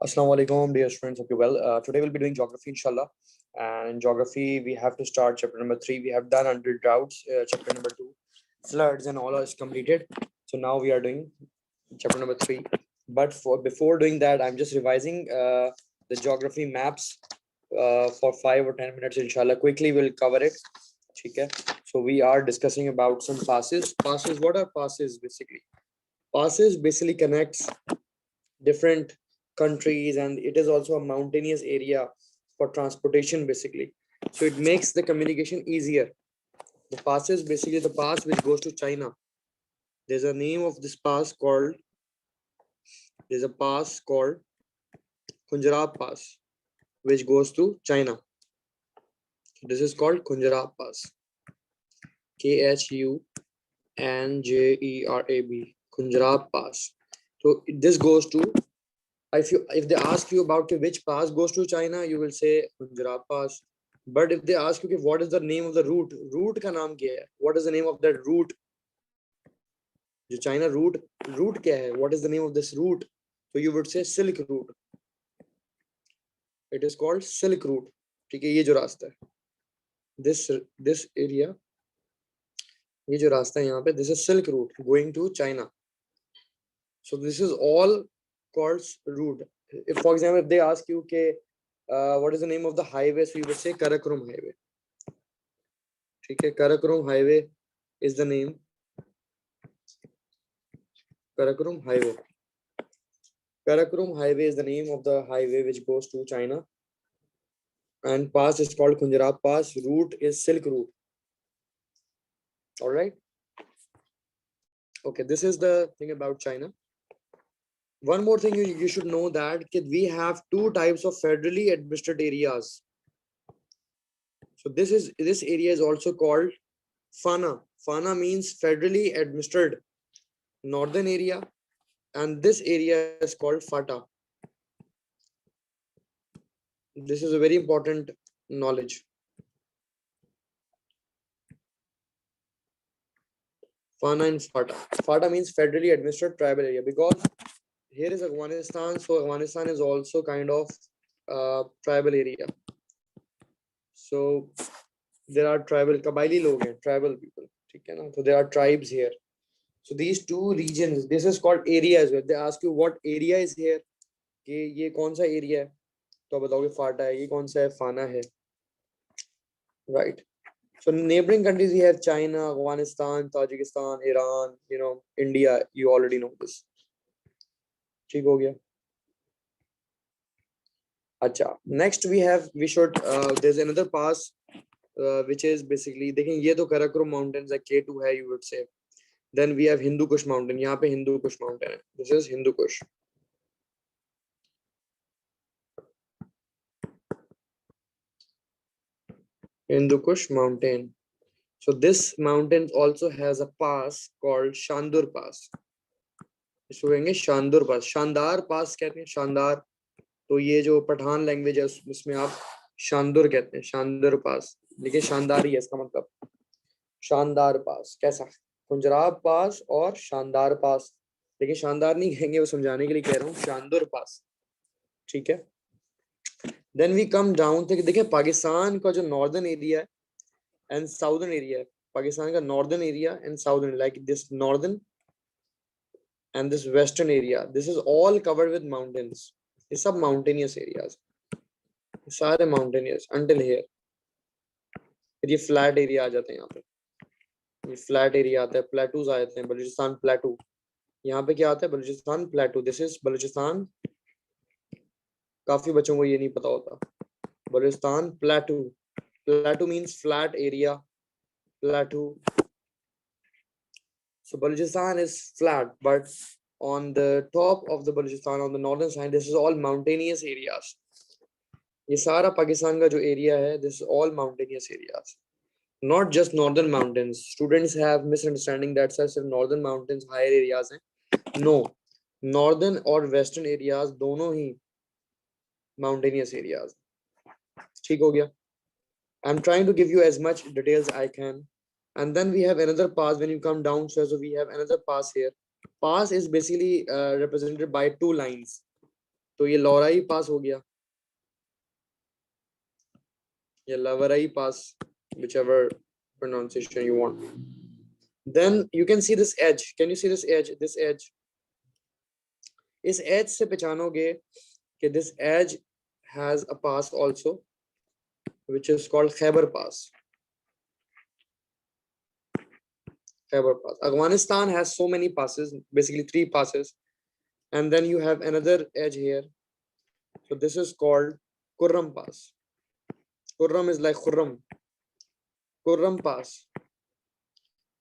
Assalamu alaikum, dear students. Hope you well. Today we'll be doing geography, inshallah. And in geography, we have to start chapter number 3. We have done under droughts, chapter number 2, floods, and all is completed. So now we are doing chapter number 3. But before doing that, I'm just revising the geography maps for 5 or 10 minutes, inshallah. Quickly, we'll cover it. Okay. So we are discussing about some passes. Passes, what are passes basically? Passes basically connects different countries, and it is also a mountainous area for transportation basically, so it makes the communication easier. The pass is basically the pass which goes to China. There's a name of this pass called, there's a pass called Khunjerab Pass which goes to China. So this is called Khunjerab Pass, Khunjerab, Khunjerab Pass. So this goes to, if they ask you about which pass goes to China, you will say Khunjerab Pass. But if they ask you what is the name of the route, route का नाम क्या है? What is the name of that route? जो China route क्या है? What is the name of this route? So you would say Silk Route. It is called Silk Route. ठीक है, ये जो रास्ता है, this area, ये जो रास्ता है यहाँ पे, this is Silk Route going to China. So this is all called route. If, for example, if they ask you what is the name of the highway, so you would say Karakoram Highway. ठीक है, Karakoram Highway is the name. Karakoram Highway. Karakoram Highway is the name of the highway which goes to China. And pass is called Khunjerab Pass. Route is Silk Route. All right. Okay, this is the thing about China. One more thing you should know that we have two types of federally administered areas. So this area is also called FANA. FANA means federally administered northern area, and this area is called FATA. This is a very important knowledge. FANA and FATA. FATA means federally administered tribal area, because here is Afghanistan, so Afghanistan is also kind of tribal area. So there are tribal Kabaili log hain, tribal people. So there are tribes here. So these two regions, this is called areas. They ask you what area is here. ये कौन सा area है? तो बताओगे फाटा है. ये कौन सा है? फाना है. Right. So neighboring countries we have China, Afghanistan, Tajikistan, Iran, India. You already know this. ठीक हो गया. अच्छा. Next we should there's another pass which is basically, देखें ये तो Karakoram mountains है, K2 है, you would say. Then we have Hindu Kush mountain. यहाँ पे Hindu Kush mountain है. This is Hindu Kush. Hindu Kush mountain. So this mountain also has a pass called Shandur Pass. इसको कहेंगे शानदार पास. शानदार पास कहते हैं, शानदार. तो ये जो पठान लैंग्वेज है उसमें आप शानदार कहते हैं, शानदार पास. लेकिन शानदार ही है इसका मतलब. शानदार पास कैसा? खुंजराब पास और शानदार पास. लेकिन शानदार नहीं कहेंगे, वो समझाने के लिए कह रहा हूँ, शानदार पास. ठीक है. Then we come down. देखिए पाकिस्तान का जो नॉर्दर्न एरिया है एंड साउदर्न एरिया है, पाकिस्तान का northern area and southern, like this northern and this western area, this is all covered with mountains. It's सब mountainous areas, सारे mountainous until here. फिर ये flat area आ जाते हैं यहाँ पे. ये flat area आता है, plateaus आ जाते हैं. बलूचिस्तान plateau. यहाँ पे क्या आता है? Balochistan plateau. This is Balochistan. काफी बच्चों को ये नहीं पता होता. Balochistan plateau. Plateau means flat area. Plateau. So Balochistan is flat, but on the top of the Balochistan, on the northern side, this is all mountainous areas. ये सारा पाकिस्तान का जो area है, this is all mountainous areas. Not just northern mountains. Students have misunderstanding that such northern mountains higher areas हैं. No, northern और western areas दोनों ही mountainous areas. ठीक हो गया? I'm trying to give you as much details I can. And then we have another pass when you come downstairs. So we have another pass here. Pass is basically represented by two lines. तो ये लौराई पास हो गया, ये लवराई पास, whichever pronunciation you want. Then you can see this edge. Can you see this edge? This edge. इस edge से पहचानोगे कि this edge has a pass also, which is called Khyber Pass. Khyber Pass. Afghanistan has so many passes, basically 3 passes, and then you have another edge here. So this is called Kurram Pass. Kurram is like Khurram. Kurram Pass.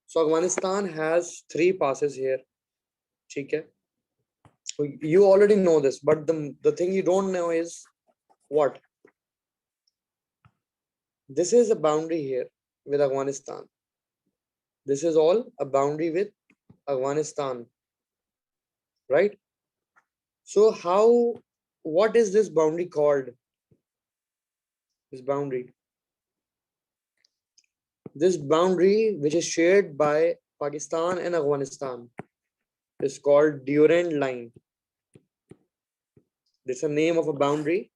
So Afghanistan has 3 passes here. Okay. So you already know this, but the thing you don't know is what? This is a boundary here with Afghanistan. This is all a boundary with Afghanistan, right? So what is this boundary called? This boundary which is shared by Pakistan and Afghanistan is called Durand Line. This is the name of a boundary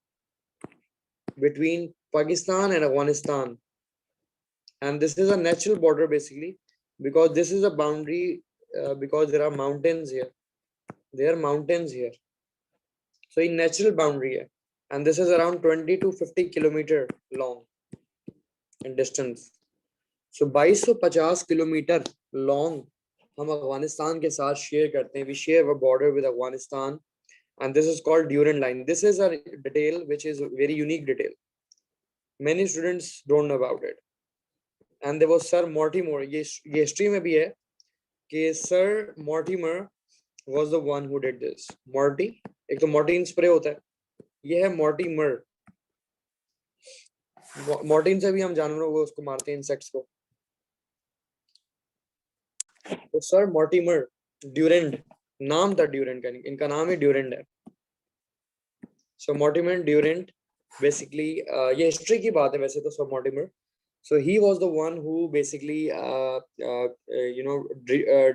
between Pakistan and Afghanistan, and this is a natural border basically, because this is a boundary because there are mountains here. There are mountains here, so a natural boundary hai. And this is around 20 to 50 kilometer long in distance. So 2250 kilometer long हम अफगानिस्तान के साथ share करते हैं. We share a border with Afghanistan, and this is called Durand Line. This is a detail which is a very unique detail. Many students don't know about it. And there was Sir Mortimer. ये history में भी है कि Sir Mortimer was the one who did this. Morty, एक तो Mortine spray होता है, ये है Mortimer. Mortine से भी हम जानवरों को उसको मारते हैं, insects को. तो Sir Mortimer Durand, नाम था Durand का, इनका नाम है Durand है. So Mortimer Durand, basically ये history की बात है वैसे तो Sir Mortimer. So he was the one who basically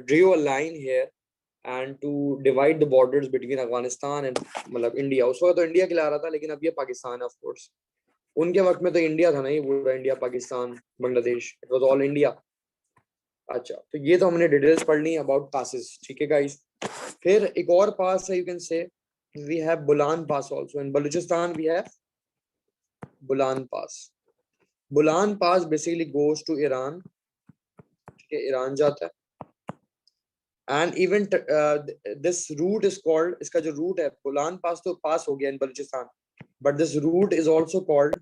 drew a line here and to divide the borders between Afghanistan and मतलब India. उस वक्त तो इंडिया खिला रहा था, लेकिन अब ये पाकिस्तान है of course. उनके वक्त में तो इंडिया था ना, ये पूरा India, Pakistan, Bangladesh, it was all India. अच्छा, तो ये तो हमने डिटेल्स पढ़ ली अबाउट पासेस, ठीक है गाइस. फिर एक और पास है, you can say we have Bolan Pass also. In Balochistan we have Bolan Pass. Bolan Pass basically goes to Iran. Iran जाता है. And even this route is called, इसका जो route है Bolan Pass तो पास हो गया in Balochistan, but this route is also called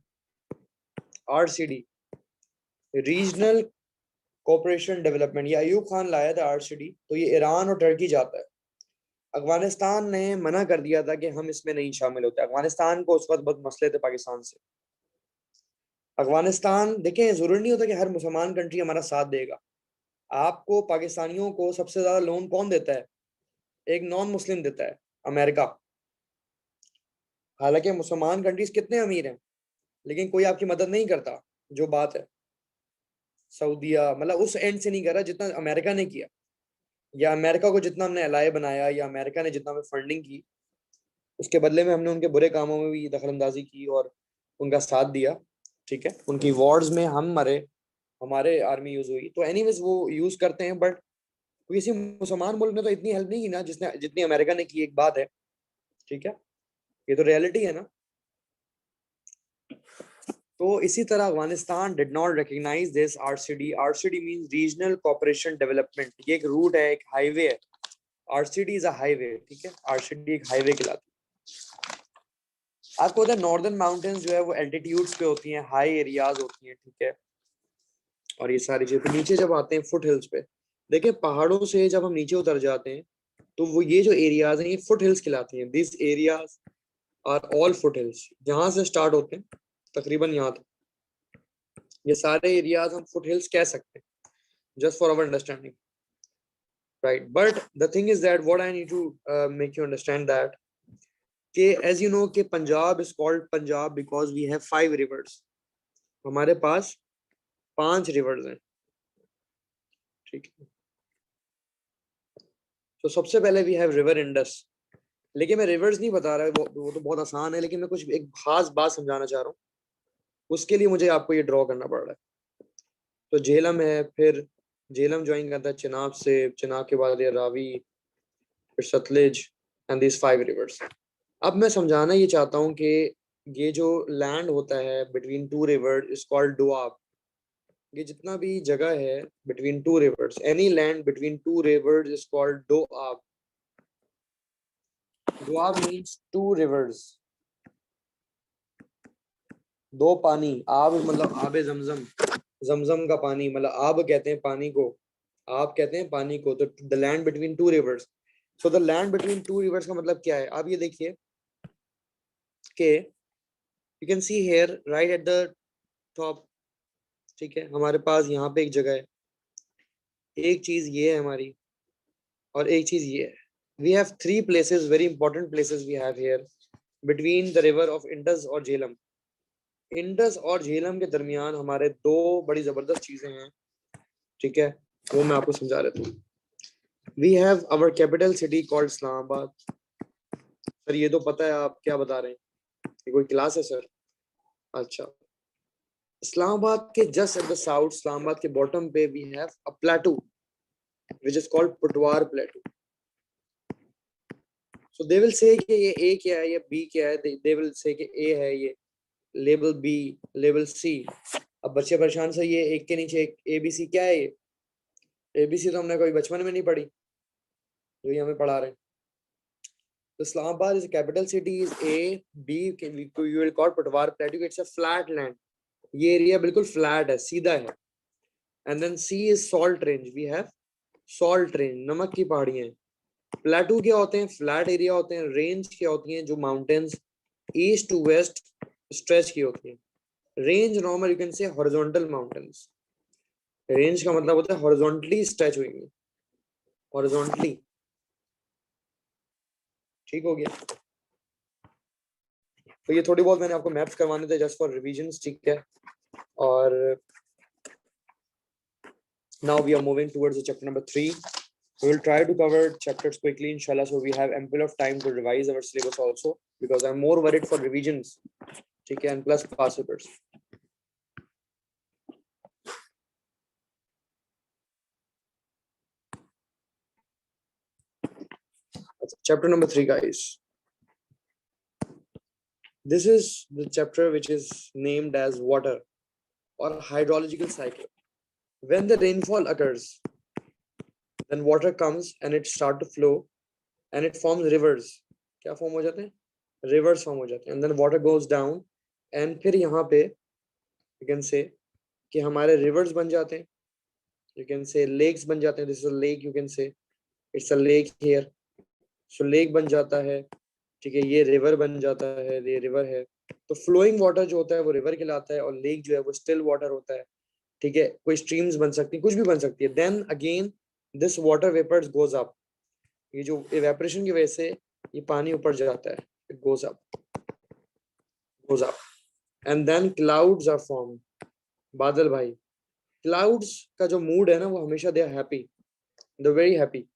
RCD, Regional Cooperation Development. ये अयूब खान लाया था RCD, तो ये ईरान और टर्की जाता है. अफगानिस्तान ने मना कर दिया था कि हम इसमें नहीं शामिल होते. अफगानिस्तान को उस वक्त बहुत मसले थे पाकिस्तान से. अफगानिस्तान, देखें, जरूरी नहीं होता कि हर मुसलमान कंट्री हमारा साथ देगा. आपको पाकिस्तानियों को सबसे ज्यादा लोन कौन देता है? एक नॉन मुस्लिम देता है, अमेरिका. हालांकि मुसलमान कंट्रीज कितने अमीर हैं, लेकिन कोई आपकी मदद नहीं करता. जो बात है, सऊदीया मतलब उस एंड से नहीं कर रहा जितना अमेरिका ने किया, या अमेरिका को जितना हमने एलाय बनाया, या अमेरिका ने जितना हमें फंडिंग की, उसके बदले में हमने उनके बुरे कामों में भी दखलंदाजी की और उनका साथ दिया. ठीक है, उनकी वॉर्स में हम मरे, हमारे आर्मी यूज हुई. तो एनीवेज वो यूज करते हैं, बट किसी मुसलमान मुल्क ने तो इतनी हेल्प नहीं की ना जितनी अमेरिका ने की. एक बात है, ठीक है, ये तो रियलिटी है ना. तो इसी तरह Afghanistan did not recognise this RCD. RCD means regional cooperation development. ये एक रूट है, एक हाईवे है. RCD इज अ हाईवे, ठीक है. RCD एक हाईवे कहलाती है. आपको पता है नॉर्दर्न माउंटेन्स जो है वो एल्टीट्यूड्स पे होती हैं, हाई एरियाज होती हैं, ठीक है. और ये सारी चीजें नीचे जब आते हैं फुट हिल्स पे, देखिए पहाड़ों से जब हम नीचे उतर जाते हैं तो वो ये जो एरियाज हैं ये फुट हिल्स कहलाती हैं. This areas are all foothills. जहां से स्टार्ट होते हैं तकरीबन यहाँ तक, ये सारे एरियाज हम फुट हिल्स कह सकते हैं, just for our understanding, right? But the thing is that what I need to make you understand that as you know कि Punjab is called Punjab because we have 5 rivers. हमारे पास 5 rivers हैं, ठीक है. तो सबसे पहले we have river Indus. लेकिन मैं रिवर्स नहीं बता रहा, वो तो बहुत आसान है, लेकिन मैं कुछ एक खास बात समझाना चाह रहा हूँ, उसके लिए मुझे आपको ये ड्रॉ करना पड़ रहा है। तो झेलम है, फिर झेलम ज्वाइन करता है चिनाब से, चिनाब के बाद ये रावी, फिर सतलेज, एंड दिस 5 रिवर्स। अब मैं समझाना ये चाहता हूँ कि ये जो लैंड होता है between 2 river is called Doab. ये जितना भी जगह है between 2 rivers, any land between 2 rivers is called Doab. Doab means 2 rivers, दो पानी। आब मतलब आबे जमजम, जमजम का पानी, मतलब आब कहते हैं पानी को, आप कहते हैं पानी को। तो the land between 2 rivers, so the land between 2 rivers का मतलब क्या है? आप ये देखिए कि you can see here right at the top, ठीक है, हमारे पास यहाँ पे एक जगह है, एक चीज ये है हमारी, और एक चीज ये है। We have 3 places, very important places we have here between the river of Indus और झेलम। इंडस और झेलम के दरमियान हमारे दो बड़ी जबरदस्त चीजें हैं, ठीक है, वो मैं आपको समझा रहा हूँ। We have our capital city called Islamabad. Sir ये तो पता है, आप क्या बता रहे हैं, ये कोई क्लास है सर? अच्छा, इस्लामाबाद के just at the south, Islamabad के बॉटम पे we have a plateau which is called Potwar plateau. So they will say कि ये ए क्या है, ये बी क्या है, दे विल से कि ए है ये, लेबल बी, लेबल सी। अब बच्चे परेशान से, ये एक के नीचे एक ए बी सी क्या है? ये ए बी सी तो हमने कभी बचपन में नहीं पढ़ी, जो ये हमें पढ़ा रहे हैं। तो Islamabad is capital city, is A B, you will call Potwar plateau, it's a flat land. ये एरिया बिल्कुल फ्लैट है, सीधा है। And then C is salt range, we have salt range, नमक की पहाड़ियां। प्लेटू क्या होते हैं? फ्लैट एरिया होते हैं। रेंज क्या होती हैं? जो mountains east to west stretch की होती हैं। Range normal you can say horizontal mountains. Range का मतलब होता है हॉरिजॉन्टली स्ट्रेच हुई, हॉरिजॉन्टली। ठीक हो गया? तो ये थोड़ी बहुत मैंने आपको मैप्स करवाने थे जस्ट फॉर रिविजन्स, ठीक है। और now we are moving towards the chapter number 3. We will try to cover chapters quickly, inshallah, so we have ample of time to revise our syllabus also, because I'm more worried for revisions, okay, and plus past papers. Chapter number 3, guys. This is the chapter which is named as water or hydrological cycle. When the rainfall occurs, then water comes and it start to flow and it forms rivers. क्या form हो जाते हैं? Rivers form हो जाते हैं। And then water goes down, and फिर यहाँ पे यू कैन से कि हमारे रिवर्स बन जाते हैं, यू कैन से लेक्स बन जाते हैं। This is a lake, you can से it's a lake here. So lake बन जाता है, ठीक है, ये रिवर बन जाता है, ये रिवर है। तो फ्लोइंग वाटर जो होता है वो रिवर कहलाता है, और लेक जो है वो स्टिल वाटर होता है, ठीक है। कोई स्ट्रीम्स बन सकती है, कुछ भी बन सकती है। Then again this water vapours goes up, ये जो इवेपोरेशन की वजह से ये पानी ऊपर जाता है, it goes up, goes up, and then clouds are form. बादल भाई, क्लाउड्स का जो मूड है ना वो हमेशा they are happy, they very happy.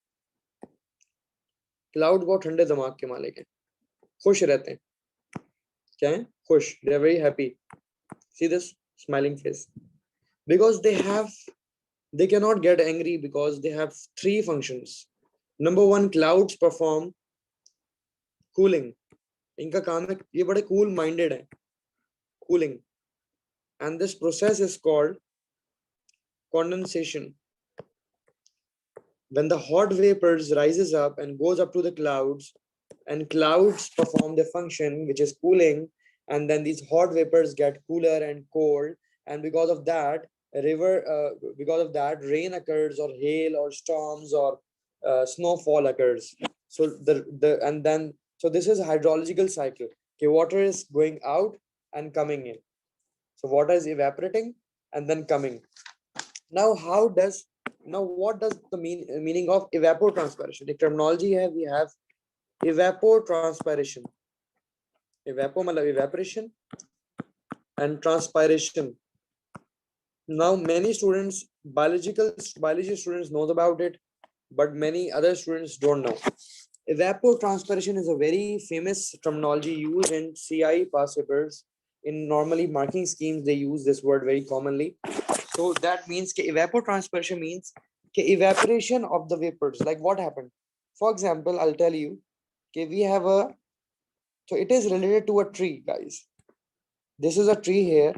Cloud बहुत ठंडे दिमाग के मालिक हैं, खुश रहते हैं। क्या है? खुश, they are very happy. See this smiling face, because they have, they cannot get angry because they have 3 functions. Number 1, clouds perform cooling. इनका काम है, ये बड़े cool minded है, cooling, and this process is called condensation. When the hot vapors rises up and goes up to the clouds, and clouds perform the function which is cooling, and then these hot vapors get cooler and cold, and because of that because of that rain occurs, or hail, or storms, or snowfall occurs. So the and then so this is a hydrological cycle. Okay, water is going out and coming in. So water is evaporating and then coming. Now what does the meaning of evapotranspiration? The terminology है, we have evapotranspiration. Evapo मतलब evaporation, and transpiration. Now many students, biology students knows about it, but many other students don't know. Evapotranspiration is a very famous terminology used in CI past papers. In normally marking schemes, they use this word very commonly. So that means evapotranspiration means evaporation of the vapors. Like what happened? For example, I'll tell you, we have a, so it is related to a tree, guys. This is a tree here.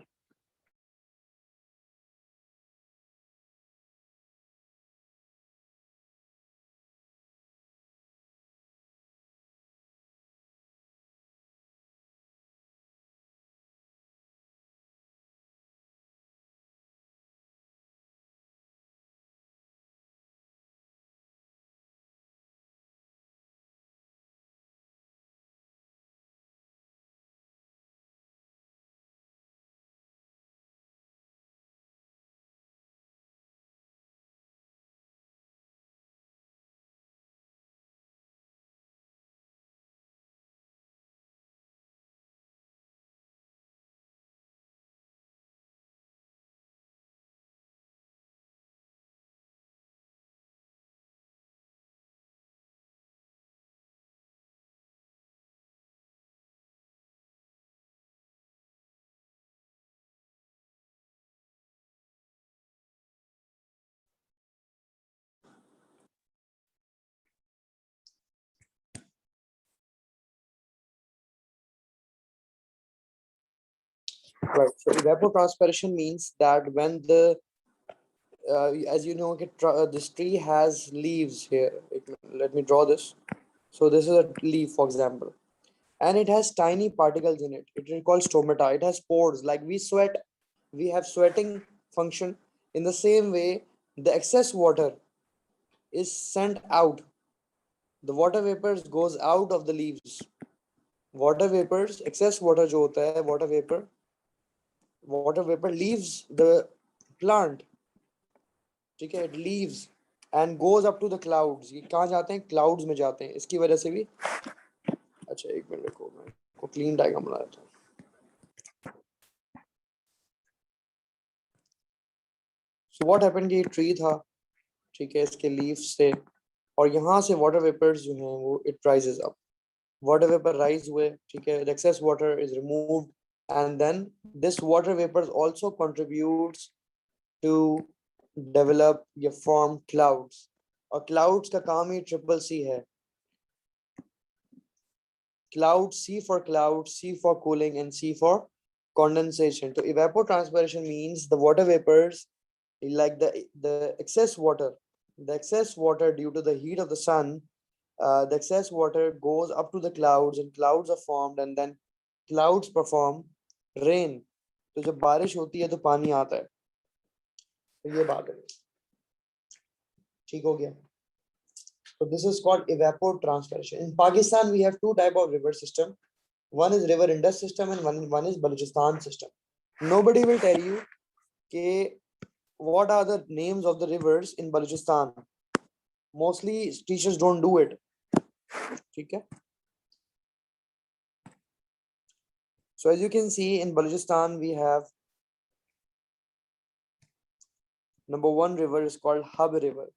Right. So evapotranspiration means that when the as you know, this tree has leaves here. Let me draw this. So this is a leaf, for example, and it has tiny particles in it. It is called stomata. It has pores. Like we sweat, we have sweating function. In the same way, the excess water is sent out. The water vapors goes out of the leaves. Water vapors, excess water जो होता है, water vapor leaves the plant. ठीक है, it leaves and goes up to the clouds. ये कहाँ जाते हैं? Clouds में जाते हैं. इसकी वजह से भी, अच्छा एक मिनट रुको, मैं को क्लीन डायग्राम बना देता हूँ. So what happened कि ट्री था, ठीक है, इसके लीव्स से, और यहाँ से वाटर वेपर्स जो हैं वो it rises up. Water vapour rise हुए, ठीक है, the excess water is removed, and then this water vapors also contributes to develop या form clouds. और clouds का काम ही ट्रिपल सी है. Cloud, C for cloud, C for cooling, and C for condensation. So evapotranspiration means the water vapors, like the excess water due to the heat of the sun, the excess water goes up to the clouds, and clouds are formed, and then clouds perform rain. तो जब बारिश होती है तो पानी आता है. तो ये बात है. ठीक हो गया. So this is called evapotranspiration. In Pakistan, we have two type of river system. One is river Indus system and one is Balochistan system. Nobody will tell you ke, what are the names of the rivers in Balochistan. Mostly teachers don't do it. Okay? So as you can see, in Balochistan, we have number one river is called Hab River.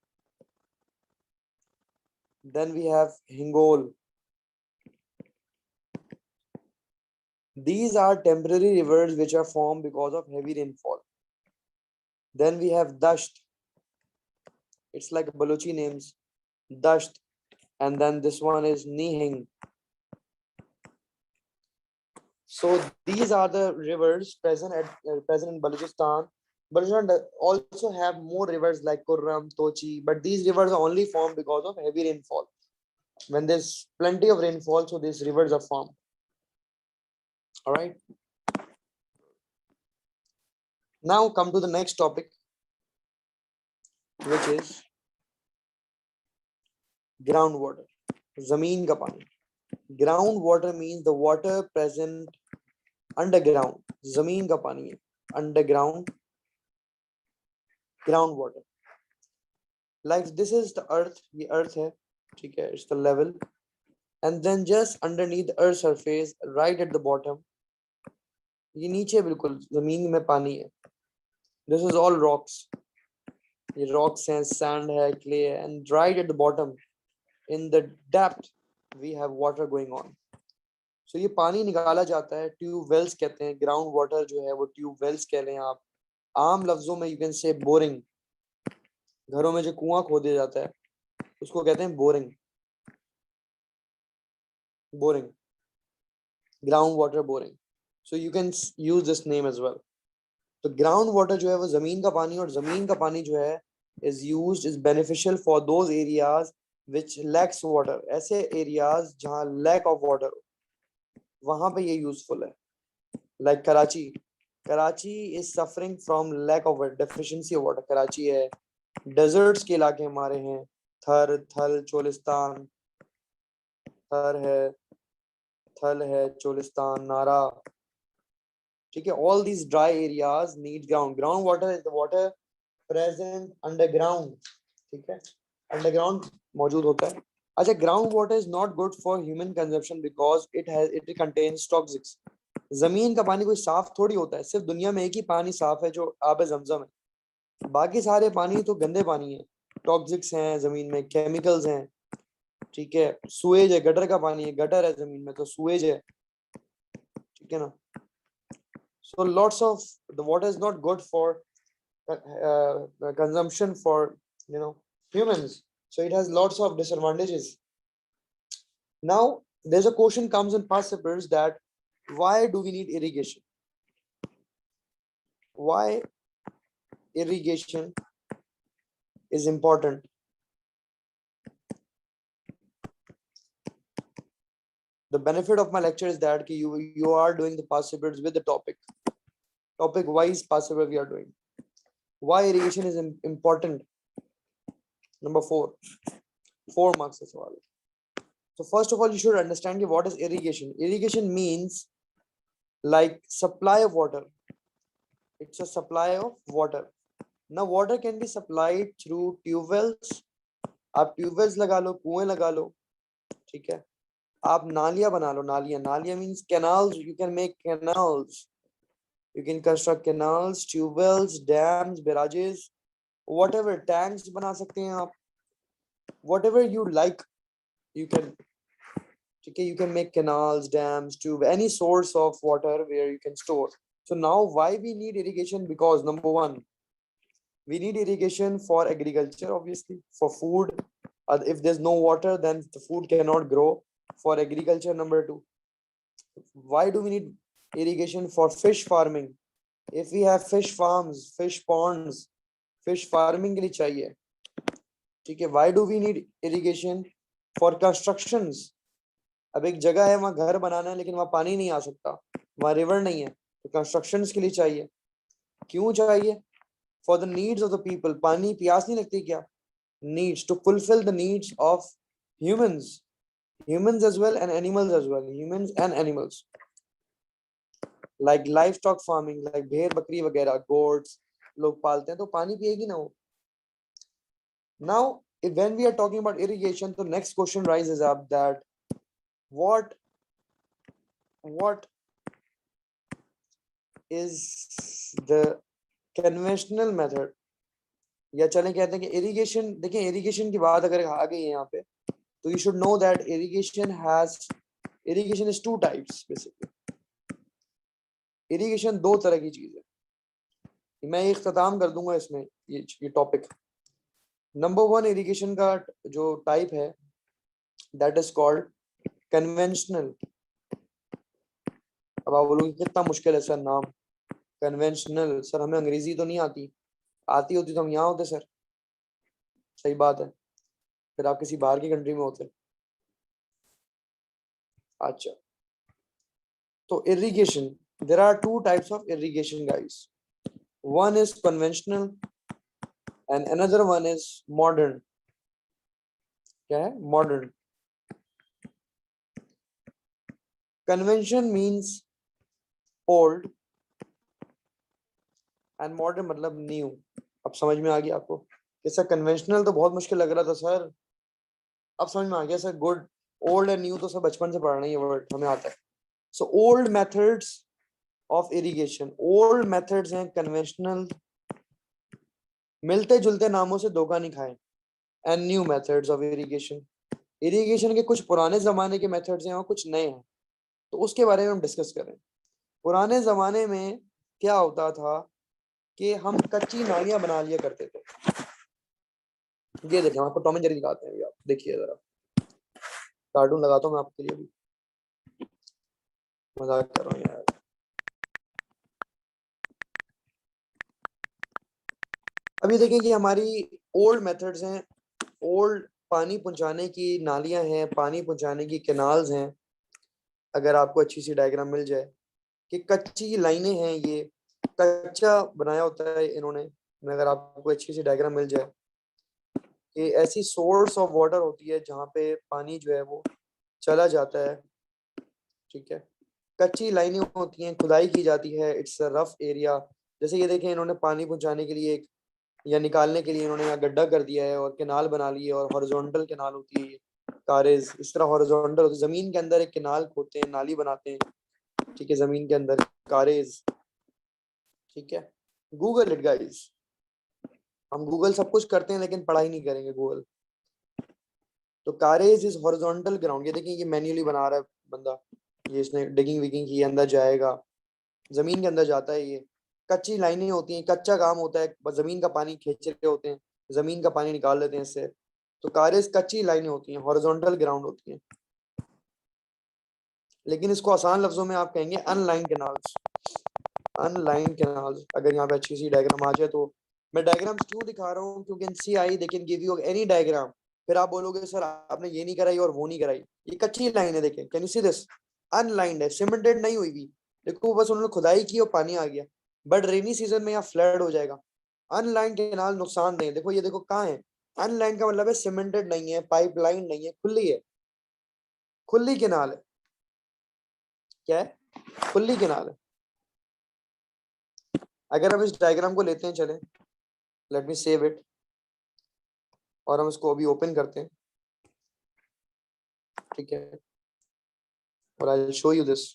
Then we have Hingol. These are temporary rivers which are formed because of heavy rainfall. Then we have Dasht. It's like Balochi names. Dasht. And then this one is Nihing. So these are the rivers present in Balochistan. Balochistan also have more rivers like Kurram, Tochi, but these rivers are only formed because of heavy rainfall. When there's plenty of rainfall, so these rivers are formed. All right. Now come to the next topic, which is groundwater. Zameen ka pani. Groundwater means the water present underground. Zameen ka pani hai. Underground groundwater. Like this is the earth. The earth hai. Okay, it's the level. And then just underneath the earth surface, right at the bottom, ये नीचे बिल्कुल जमीन में पानी है. This is all rocks. ये rocks हैं, sand है, clay है, and right at the bottom, in the depth, we have water going on. So ये पानी निकाला जाता है, ट्यूब वेल्स कहते हैं, ग्राउंड वाटर जो है वो ट्यूब वेल्स कह रहे हैं आप, आम लफ्जों में यू कैन से बोरिंग, घरों में जो कुआं खोदा जाता है उसको कहते हैं boring, boring, ground water boring, so you can use this name as well. तो ग्राउंड वाटर जो है वो जमीन का पानी, और जमीन का पानी जो है is used, is beneficial for those areas which lacks water, ऐसे एरियाज जहां लैक ऑफ वाटर, वहां पे ये यूजफुल है। Like Karachi, Karachi is suffering from lack of deficiency of water. Karachi है, डेजर्ट्स के इलाके हमारे हैं, थर, थल, चोलिस्तान, थर है, थल है, चोलिस्तान, नारा, ठीक है। All these dry areas need ground, ground water is the water present underground, ठीक है, अंडरग्राउंड मौजूद होता है। अच्छा, ground water is not good for human consumption because it contains toxics. जमीन का पानी कोई साफ थोड़ी होता है, सिर्फ दुनिया में एक ही पानी साफ है जो आब जमजम है, बाकी सारे पानी तो गंदे पानी है, टॉक्सिक्स हैं जमीन में, केमिकल्स हैं, ठीक है, सुएज है, गटर का पानी है, गटर है जमीन में तो सुएज है, ठीक है ना। So lots of the water is not good for consumption for humans, so it has lots of disadvantages. Now there's a question comes in past papers that why do we need irrigation, why irrigation is important. The benefit of my lecture is that you are doing the past papers with the topic wise past paper we are doing. Why irrigation is important? Number 4 marks is all. So first of all, you should understand what is irrigation. Irrigation means like supply of water. It's a supply of water. Now water can be supplied through tube wells. आप tube wells लगा लो, कुएं लगा लो, ठीक है, आप नालियां बना लो, नालियां, नालियां means canals, you can make canals, you can construct canals, tube wells, dams, barrages, whatever, tanks बना सकते हैं आप, whatever you like you can, okay, you can make canals, dams, tube, any source of water where you can store. So now why we need irrigation? Because number 1, we need irrigation for agriculture, obviously, for food. If there's no water, then the food cannot grow. For agriculture, number 2, why do we need irrigation? For fish farming. If we have fish farms, fish ponds, fish farming के लिए चाहिए, ठीक है। Why do we need irrigation? For constructions. अब एक जगह है वहां घर बनाना है लेकिन वहां पानी नहीं आ सकता, वहां रिवर नहीं है, तो कंस्ट्रक्शंस के लिए चाहिए। क्यों चाहिए? For the needs of the people. पानी प्यास नहीं लगती क्या? Needs, to fulfil the needs of humans as well and animals as well, humans and animals, like livestock farming, like भेड़ बकरी वगैरह, goats लोग पालते हैं तो पानी पिएगी ना वो। Now when we are talking about irrigation, the next question rises up that what is the conventional method, या चलें कहते हैं कि इरिगेशन, देखिए इरिगेशन की बात अगर आ गई है यहाँ पे, तो you should know that irrigation is 2 types basically. Irrigation 2 तरह की चीज है, मैं इख्तिताम कर दूंगा इसमें ये टॉपिक। नंबर 1 इरिगेशन का जो टाइप है दैट इज कॉल्ड कन्वेंशनल। अब आप बोलोगे कितना मुश्किल है सर नाम, कन्वेंशनल। सर हमें अंग्रेजी तो नहीं आती, आती होती तो हम यहाँ होते सर। सही बात है, फिर आप किसी बाहर की कंट्री में होते। अच्छा, तो irrigation, there are 2 types of irrigation guys. One is conventional and another one is modern. क्या है? Modern. Convention means old and modern मतलब new. अब समझ में आ गया आपको? जैसा कन्वेंशनल तो बहुत मुश्किल लग रहा था सर, अब समझ में आ गया sir. Good, old and new तो सब बचपन से पढ़ना ही वर्ड हमें आता है। So old methods of irrigation, old methods हैं कन्वेंशनल, मिलते जुलते नामों से धोखा नहीं खाएं, and new methods of irrigation. Irrigation के कुछ पुराने जमाने के मेथड्स हैं और कुछ नए हैं, तो उसके बारे में हम डिस्कस करें। पुराने जमाने में क्या होता था कि हम कच्ची नालियां बना लिया करते थे। ये देखें, आपको टॉम एंड जेरी दिखाते हैं, आप देखिए जरा, कार्टून लगाता हूँ मैं आपके लिए भी, मजाक कर रहा हूँ यार। अभी देखें कि हमारी ओल्ड मेथड्स हैं, ओल्ड पानी पहुंचाने की नालियां हैं, पानी पहुंचाने की कैनाल्स हैं। अगर आपको अच्छी सी डायग्राम मिल जाए कि कच्ची लाइनें हैं, ये कच्चा बनाया होता है इन्होंने, अगर आपको अच्छी सी डायग्राम मिल जाए कि ऐसी सोर्स ऑफ वाटर होती है जहाँ पे पानी जो है वो चला जाता है, ठीक है। कच्ची लाइनें होती हैं, खुदाई की जाती है, इट्स अ रफ एरिया। जैसे ये देखें, इन्होंने पानी पहुंचाने के लिए एक, या निकालने के लिए इन्होंने यहाँ गड्ढा कर दिया है और कैनाल बना ली है, और हॉरिजॉन्टल कैनाल होती है ये, कारेज इस तरह हॉरिजॉन्टल होती है, जमीन के अंदर एक कैनाल खोदते हैं, नाली बनाते हैं, ठीक है, जमीन के अंदर कारेज, ठीक है। गूगल इट गाइस, हम गूगल सब कुछ करते हैं लेकिन पढ़ाई नहीं करेंगे गूगल। तो कारेज इज हॉरिजॉन्टल ग्राउंड, ये देखिए ये मैन्युअली बना रहा है बंदा, ये इसने डिगिंग विगिंग की, अंदर जाएगा, जमीन के अंदर जाता है ये। कच्ची लाइनें होती हैं, कच्चा काम होता है, बस जमीन का पानी खींच रहे होते हैं, जमीन का पानी निकाल लेते हैं इससे। तो कारेज कच्ची लाइनें होती हैं, हॉरिजॉन्टल ग्राउंड होती हैं। लेकिन इसको आसान लफ्जों में आप कहेंगे अनलाइन कैनाल्स। अनलाइन कैनाल्स, अगर यहाँ पे अच्छी सी डायग्राम आ जाए तो, मैं डायग्राम्स क्यों दिखा रहा हूँ क्योंकि NCI they can give you any diagram, फिर आप बोलोगे सर आपने ये नहीं कराई और वो नहीं कराई। ये कच्ची लाइन है, देखें, can you see this, unlined है, सीमेंटेड नहीं हुई भी, देखो बस उन्होंने खुदाई की और पानी आ गया। बट रेनी सीजन में यहाँ फ्लड हो जाएगा। अनलाइन कैनाल नुकसान नहीं, देखो ये देखो कहाँ है, अनलाइन का मतलब है सीमेंटेड नहीं है, पाइपलाइन नहीं है, खुली है, खुली कैनाल है। क्या है? खुली कैनाल है। अगर हम इस डायग्राम को लेते हैं, चलें, लेट मी सेव इट, और हम इसको अभी ओपन करते हैं, ठीक है, और I will show you this.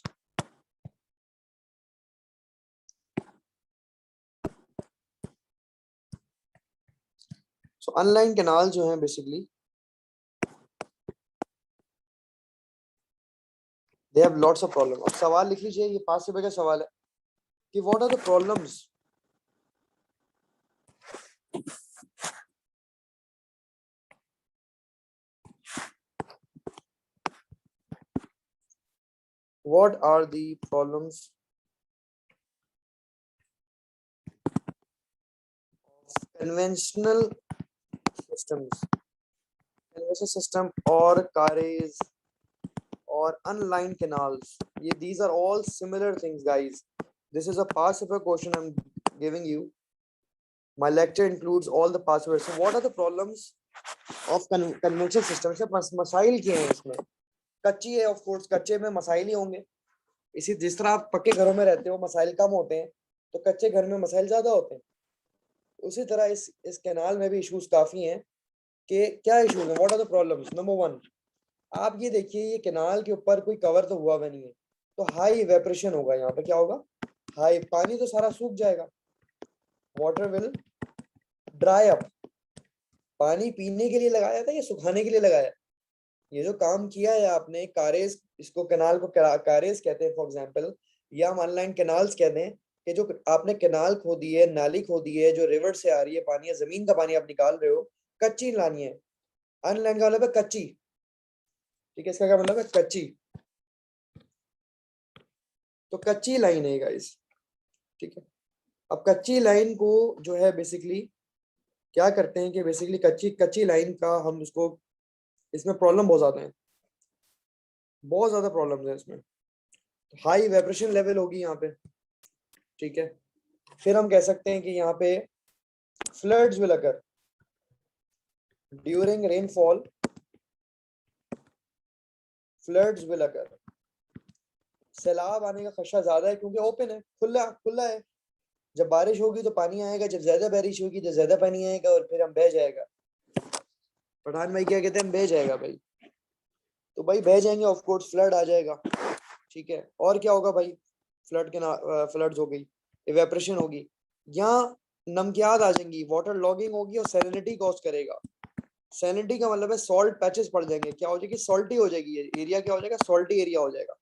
So online canal जो है basically they have lots of problem. अब सवाल लिख लीजिए, ये 5 रुपए का सवाल है कि what are the problems what are the problems of conventional systems, conventional system or carries or unlined canals? These are all similar things, guys. This is a past paper question I'm giving you. My lecture includes all the past papers. So what are the problems of conventional system? से मसाइल क्या हैं इसमें? कच्ची है, of course कच्चे में मसाइल ही होंगे। इसी जिस तरह आप पक्के घरों में रहते हो मसाइल कम होते हैं, तो कच्चे घर में मसाइल ज्यादा होते हैं। उसी तरह इस कैनाल में भी इश्यूज काफी हैं। कि क्या इश्यूज हैं, what are the problems? Number 1, आप ये देखिए, ये कैनाल के ऊपर कोई कवर तो हुआ भी नहीं है, तो हाई इवेपोरेशन होगा। यहाँ पे क्या होगा? हाई, पानी तो सारा सूख जाएगा, वाटर विल ड्राई अप। पानी पीने के लिए लगाया था या सुखाने के लिए लगाया? ये जो काम किया है आपने, कारेज, इसको कैनाल को कारेज कहते हैं फॉर एग्जांपल, या हम अनलाइन कैनाल्स कहते हैं, कि जो आपने कैनाल खोदी है, नाली खोदी है, जो रिवर से आ रही है पानी या जमीन का पानी आप निकाल रहे हो, कच्ची लानी है। अनलाइन का मतलब है कच्ची, ठीक है, इसका क्या मतलब है? कच्ची। तो कच्ची लाइन है गाइस, ठीक है। अब कच्ची लाइन को जो है बेसिकली क्या करते हैं कि बेसिकली कच्ची कच्ची लाइन का हम उसको, इसमें प्रॉब्लम बहुत ज्यादा है, बहुत ज्यादा प्रॉब्लम है इसमें। हाई इवेपोरेशन लेवल होगी यहाँ पे, ठीक है। फिर हम कह सकते हैं कि यहाँ पे floods will occur during rainfall, floods will अकर, सैलाब आने का खतरा ज्यादा है क्योंकि ओपन है, खुला खुला है। जब बारिश होगी तो पानी आएगा, जब ज्यादा बारिश होगी तो ज्यादा पानी आएगा, और फिर हम बह जाएगा। पठान भाई क्या कहते हैं? बह जाएगा भाई। तो भाई बह जाएंगे, ऑफ कोर्स फ्लड आ जाएगा, ठीक है। और क्या होगा भाई? फ्लड के ना फ्लड्स हो गई, इवेपोरेशन होगी, यहाँ नमकियात आ जाएंगी, वाटर लॉगिंग होगी और सैलिनिटी कॉज करेगा। सैलिनिटी का मतलब है सॉल्ट पैचेस पड़ जाएंगे, क्या हो जाएगी, सॉल्टी हो जाएगी, ये एरिया क्या हो जाएगा, सॉल्टी एरिया हो जाएगा।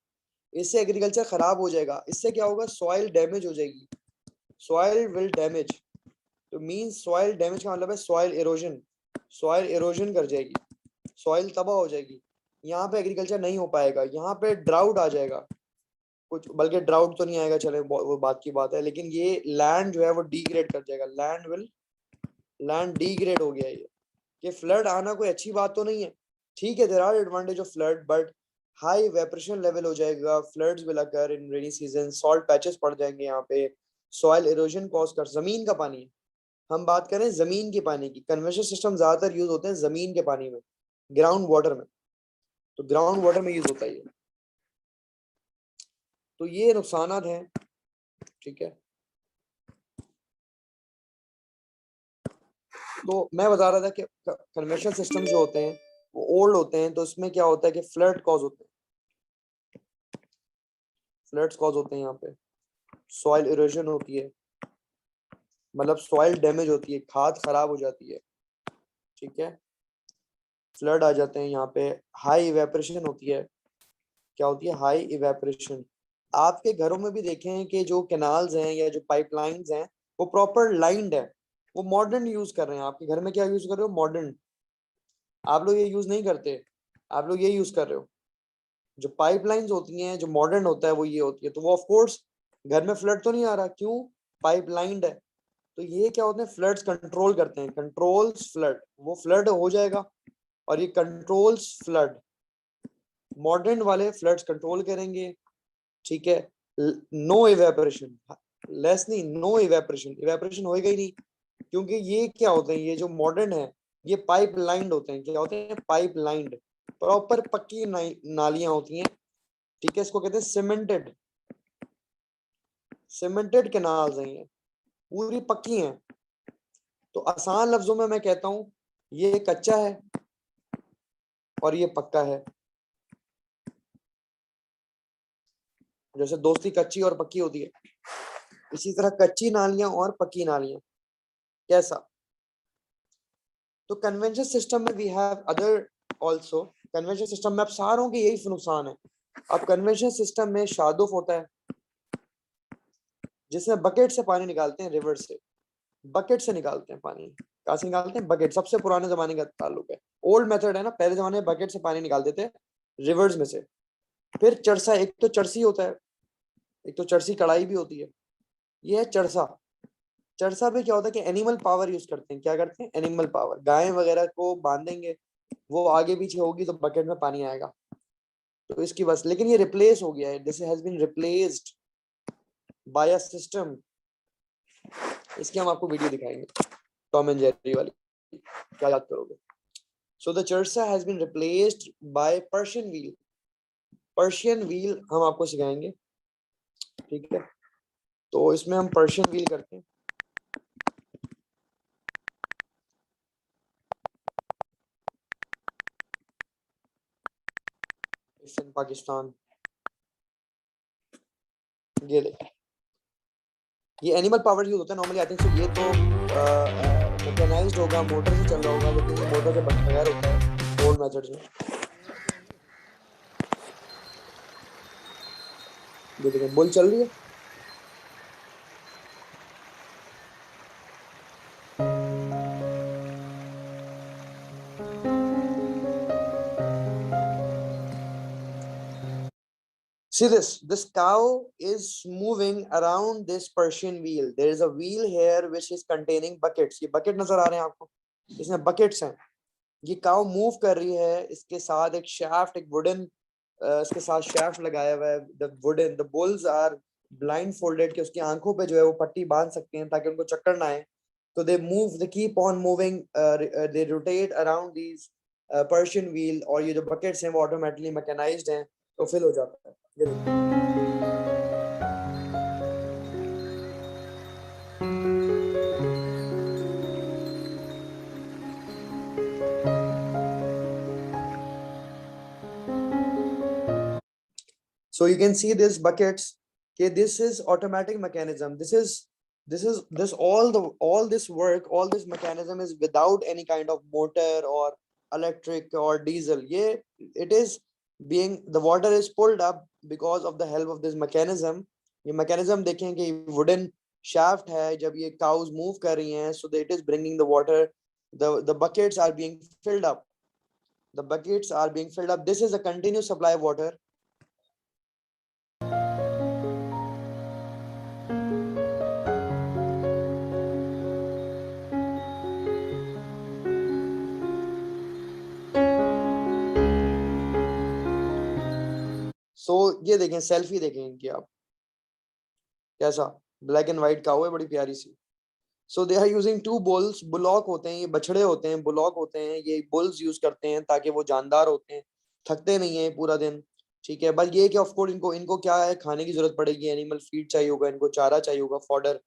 इससे एग्रीकल्चर खराब हो जाएगा, इससे क्या होगा, सॉइल डैमेज हो जाएगी, सॉइल विल डैमेज। तो मीन सॉइल डैमेज का मतलब है सॉइल इरोजन, सॉइल इरोजन कर जाएगी, सॉइल तबाह हो जाएगी, यहाँ पे एग्रीकल्चर नहीं हो पाएगा, यहाँ पे ड्राउट आ जाएगा, कुछ बल्कि ड्राउट तो नहीं आएगा, चले वो बात की बात है, लेकिन ये लैंड जो है वो डिग्रेड कर जाएगा, लैंड डिग्रेड हो गया ये फ्लड आना कोई अच्छी बात तो नहीं है, ठीक है, there are advantage of flood, but high evaporation level हो जाएगा, floods will occur in rainy season, salt patches पड़ जाएंगे यहाँ पे, सॉइल इरोजन कॉज कर, जमीन का पानी है, हम बात करें जमीन के पानी की, कन्वेंशन सिस्टम ज्यादातर यूज होते हैं जमीन के पानी में, ग्राउंड वाटर में, तो ग्राउंड वाटर में यूज होता है ये, तो ये नुकसानात हैं, ठीक है। तो मैं बता रहा था कि कन्वेंशनल सिस्टम जो होते हैं वो ओल्ड होते हैं, तो इसमें क्या होता है कि फ्लड कॉज होते हैं, फ्लड्स कॉज होते हैं, यहाँ पे सॉइल इरोजन होती है, मतलब सॉइल डैमेज होती है, खाद खराब हो जाती है, ठीक है, फ्लड आ जाते हैं यहाँ पे, हाई इवेपोरेशन होती है, क्या होती है, हाई इवेपोरेशन। आपके घरों में भी देखें कि जो कैनाल्स हैं या जो पाइपलाइंस हैं वो प्रॉपर लाइंड है, वो मॉडर्न यूज कर रहे हैं, आपके घर में क्या यूज कर रहे हो, मॉडर्न, आप लोग ये यूज नहीं करते, आप लोग ये यूज कर रहे हो, जो पाइपलाइंस होती हैं, जो मॉडर्न होता है वो ये होती है, तो वो ऑफ कोर्स घर में फ्लड तो नहीं आ रहा, क्यों, पाइपलाइंड है, तो ये क्या होते हैं, फ्लड्स कंट्रोल करते हैं, कंट्रोल्स फ्लड, वो फ्लड हो जाएगा, और ये कंट्रोल्स फ्लड, मॉडर्न वाले फ्लड्स कंट्रोल करेंगे, ठीक है, नो इवेपोरेशन, लेस नहीं, नो इवेपोरेशन, इवेपोरेशन होएगा ही नहीं, क्योंकि ये क्या होते हैं, ये जो मॉडर्न है ये पाइप लाइंड होते हैं, क्या होते हैं, पाइप लाइंड, प्रॉपर पक्की नालियां होती हैं, ठीक है, इसको कहते हैं सीमेंटेड, सीमेंटेड कैनाल्स हैं, ये पूरी पक्की हैं। तो आसान लफ्जों में मैं कहता हूं ये कच्चा है और ये पक्का है, जैसे दोस्ती कच्ची और पक्की होती है, इसी तरह कच्ची नालियां और पक्की नालियां, कैसा। तो कन्वेंशन सिस्टम में we have other also, convention system में अब सारों के यही नुकसान है। अब कन्वेंशन सिस्टम में शादुफ होता है, जिसमें बकेट से पानी निकालते हैं, रिवर से, बकेट से निकालते हैं पानी, कहाँ से निकालते हैं, बकेट, सबसे पुराने जमाने का ताल्लुक है, ओल्ड मेथड है ना, पहले जमाने में बकेट से पानी निकालते थे रिवर्स में से। फिर चरसा, एक तो चरसी होता है, एक तो चरसी कढ़ाई भी होती है, ये है चरसा। चरसा पे क्या होता है कि एनिमल पावर यूज करते हैं, क्या करते हैं, एनिमल पावर, गाय वगैरह को बांधेंगे, वो आगे पीछे होगी तो बकेट में पानी आएगा, तो इसकी बस, लेकिन ये रिप्लेस हो गया है, this has been replaced by a system, इसकी हम आपको वीडियो दिखाएंगे, टॉम एंड जेरी वाली, क्या याद करोगे। So the charsa has been replaced by Persian wheel, Persian wheel हम आपको सिखाएंगे, ठीक है, तो इसमें हम पर्शियन व्हील करते हैं, इन पाकिस्तान, ये देखिए, ये एनिमल पावर यूज होता है नॉर्मली, आई थिंक सो, ये तो मैकेनाइज्ड होगा, मोटर से चल रहा होगा, लेकिन ये मोटर से बगैर होता है ओल्ड मेथड्स में, ये देखिए बुल चल रही है, see this cow is moving around this Persian wheel, there is a wheel here which is containing buckets, ये bucket नजर आ रहे हैं आपको, इसमें buckets हैं, ये काउ मूव कर रही है, इसके साथ एक शाफ्ट, एक वुडन, इसके साथ शाफ्ट लगाया हुआ है, the wooden, the bulls are blindfolded, कि उसकी आंखों पे जो है वो पट्टी बांध सकते हैं ताकि उनको चक्कर ना आए, तो they move, they keep on moving, they rotate around these Persian wheel, और ये जो बकेट्स हैं वो ऑटोमेटिकली मैकेनाइज्ड हैं, तो फिल हो जाता है, ये देखिए। So you can see this buckets, okay, this is automatic mechanism, this is all this work, all this mechanism is without any kind of motor or electric or diesel. Yeah, it is being, the water is pulled up because of the help of this mechanism. ये mechanism देखें कि wooden shaft है, जब ये cows move कर रही हैं, so that it is bringing the water, the buckets are being filled up, the buckets are being filled up. This is a continuous supply of water. सो ये देखें, सेल्फी देखें इनकी आप, कैसा ब्लैक एंड व्हाइट काऊ है, बड़ी प्यारी सी. So they are using two bulls. Bullock होते हैं, ये बछड़े होते हैं, बुलॉक होते हैं, ये बुल्स यूज करते हैं ताकि वो जानदार होते हैं, थकते नहीं है पूरा दिन. ठीक है, बस ये कि ऑफ कोर्स इनको इनको क्या है, खाने की जरूरत पड़ेगी, एनिमल फीड चाहिए होगा इनको, चारा चाहिए होगा, फॉडर,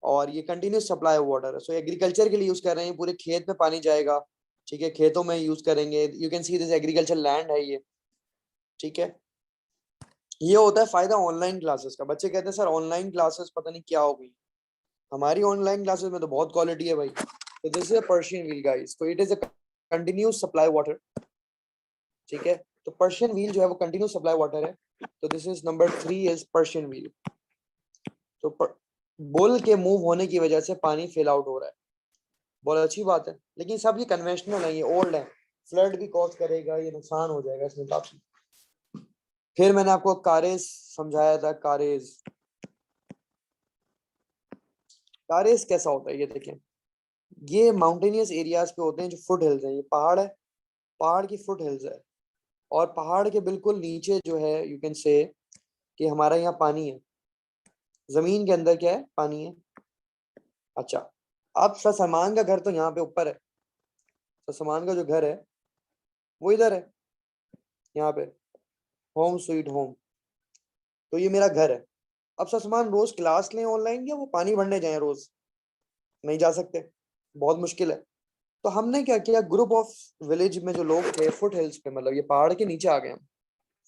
और ये continuous supply of water. So agriculture के लिए यूज कर रहे हैं, पूरे खेत में पानी जाएगा. ठीक है, खेतों में यूज करेंगे. You can see this agriculture land है ये. ठीक है, ये होता है फायदा ऑनलाइन क्लासेस का. बच्चे कहते हैं सर ऑनलाइन क्लासेस पता नहीं क्या हो गई. हमारी ऑनलाइन क्लासेस में तो बहुत क्वालिटी है भाई. तो this is a Persian wheel guys. तो it is a continuous supply water. ठीक है, तो पर्शियन व्हील जो है वो कंटिन्यूस सप्लाई वाटर है. तो this is number 3 is Persian wheel. तो बुल के मूव होने की वजह से पानी फिल आउट हो रहा है, बहुत अच्छी बात है. लेकिन सब ये कन्वेंशनल है, ये ओल्ड है. फ्लड भी कॉज करेगा, ये नुकसान हो जाएगा इसमें काफी. फिर मैंने आपको कारेज समझाया था. कारेज, कारेज कैसा होता है ये देखें. ये माउंटेनियस एरियाज पे होते हैं, जो फुट हिल्स हैं. ये पहाड़ है, पहाड़ की फुट हिल्स है, और पहाड़ के बिल्कुल नीचे जो है यू कैन से कि हमारा यहाँ पानी है. जमीन के अंदर क्या है, पानी है. अच्छा, अब सलमान का घर तो यहाँ पे ऊपर है. सलमान का जो घर है वो इधर है, यहाँ पे होम स्वीट होम. तो ये मेरा घर है. अब सलमान रोज क्लास लें ऑनलाइन, या वो पानी भरने जाए रोज? नहीं जा सकते, बहुत मुश्किल है. तो हमने क्या किया, ग्रुप ऑफ विलेज में जो लोग थे फुट हिल्स पे, मतलब ये पहाड़ के नीचे आ गए हम.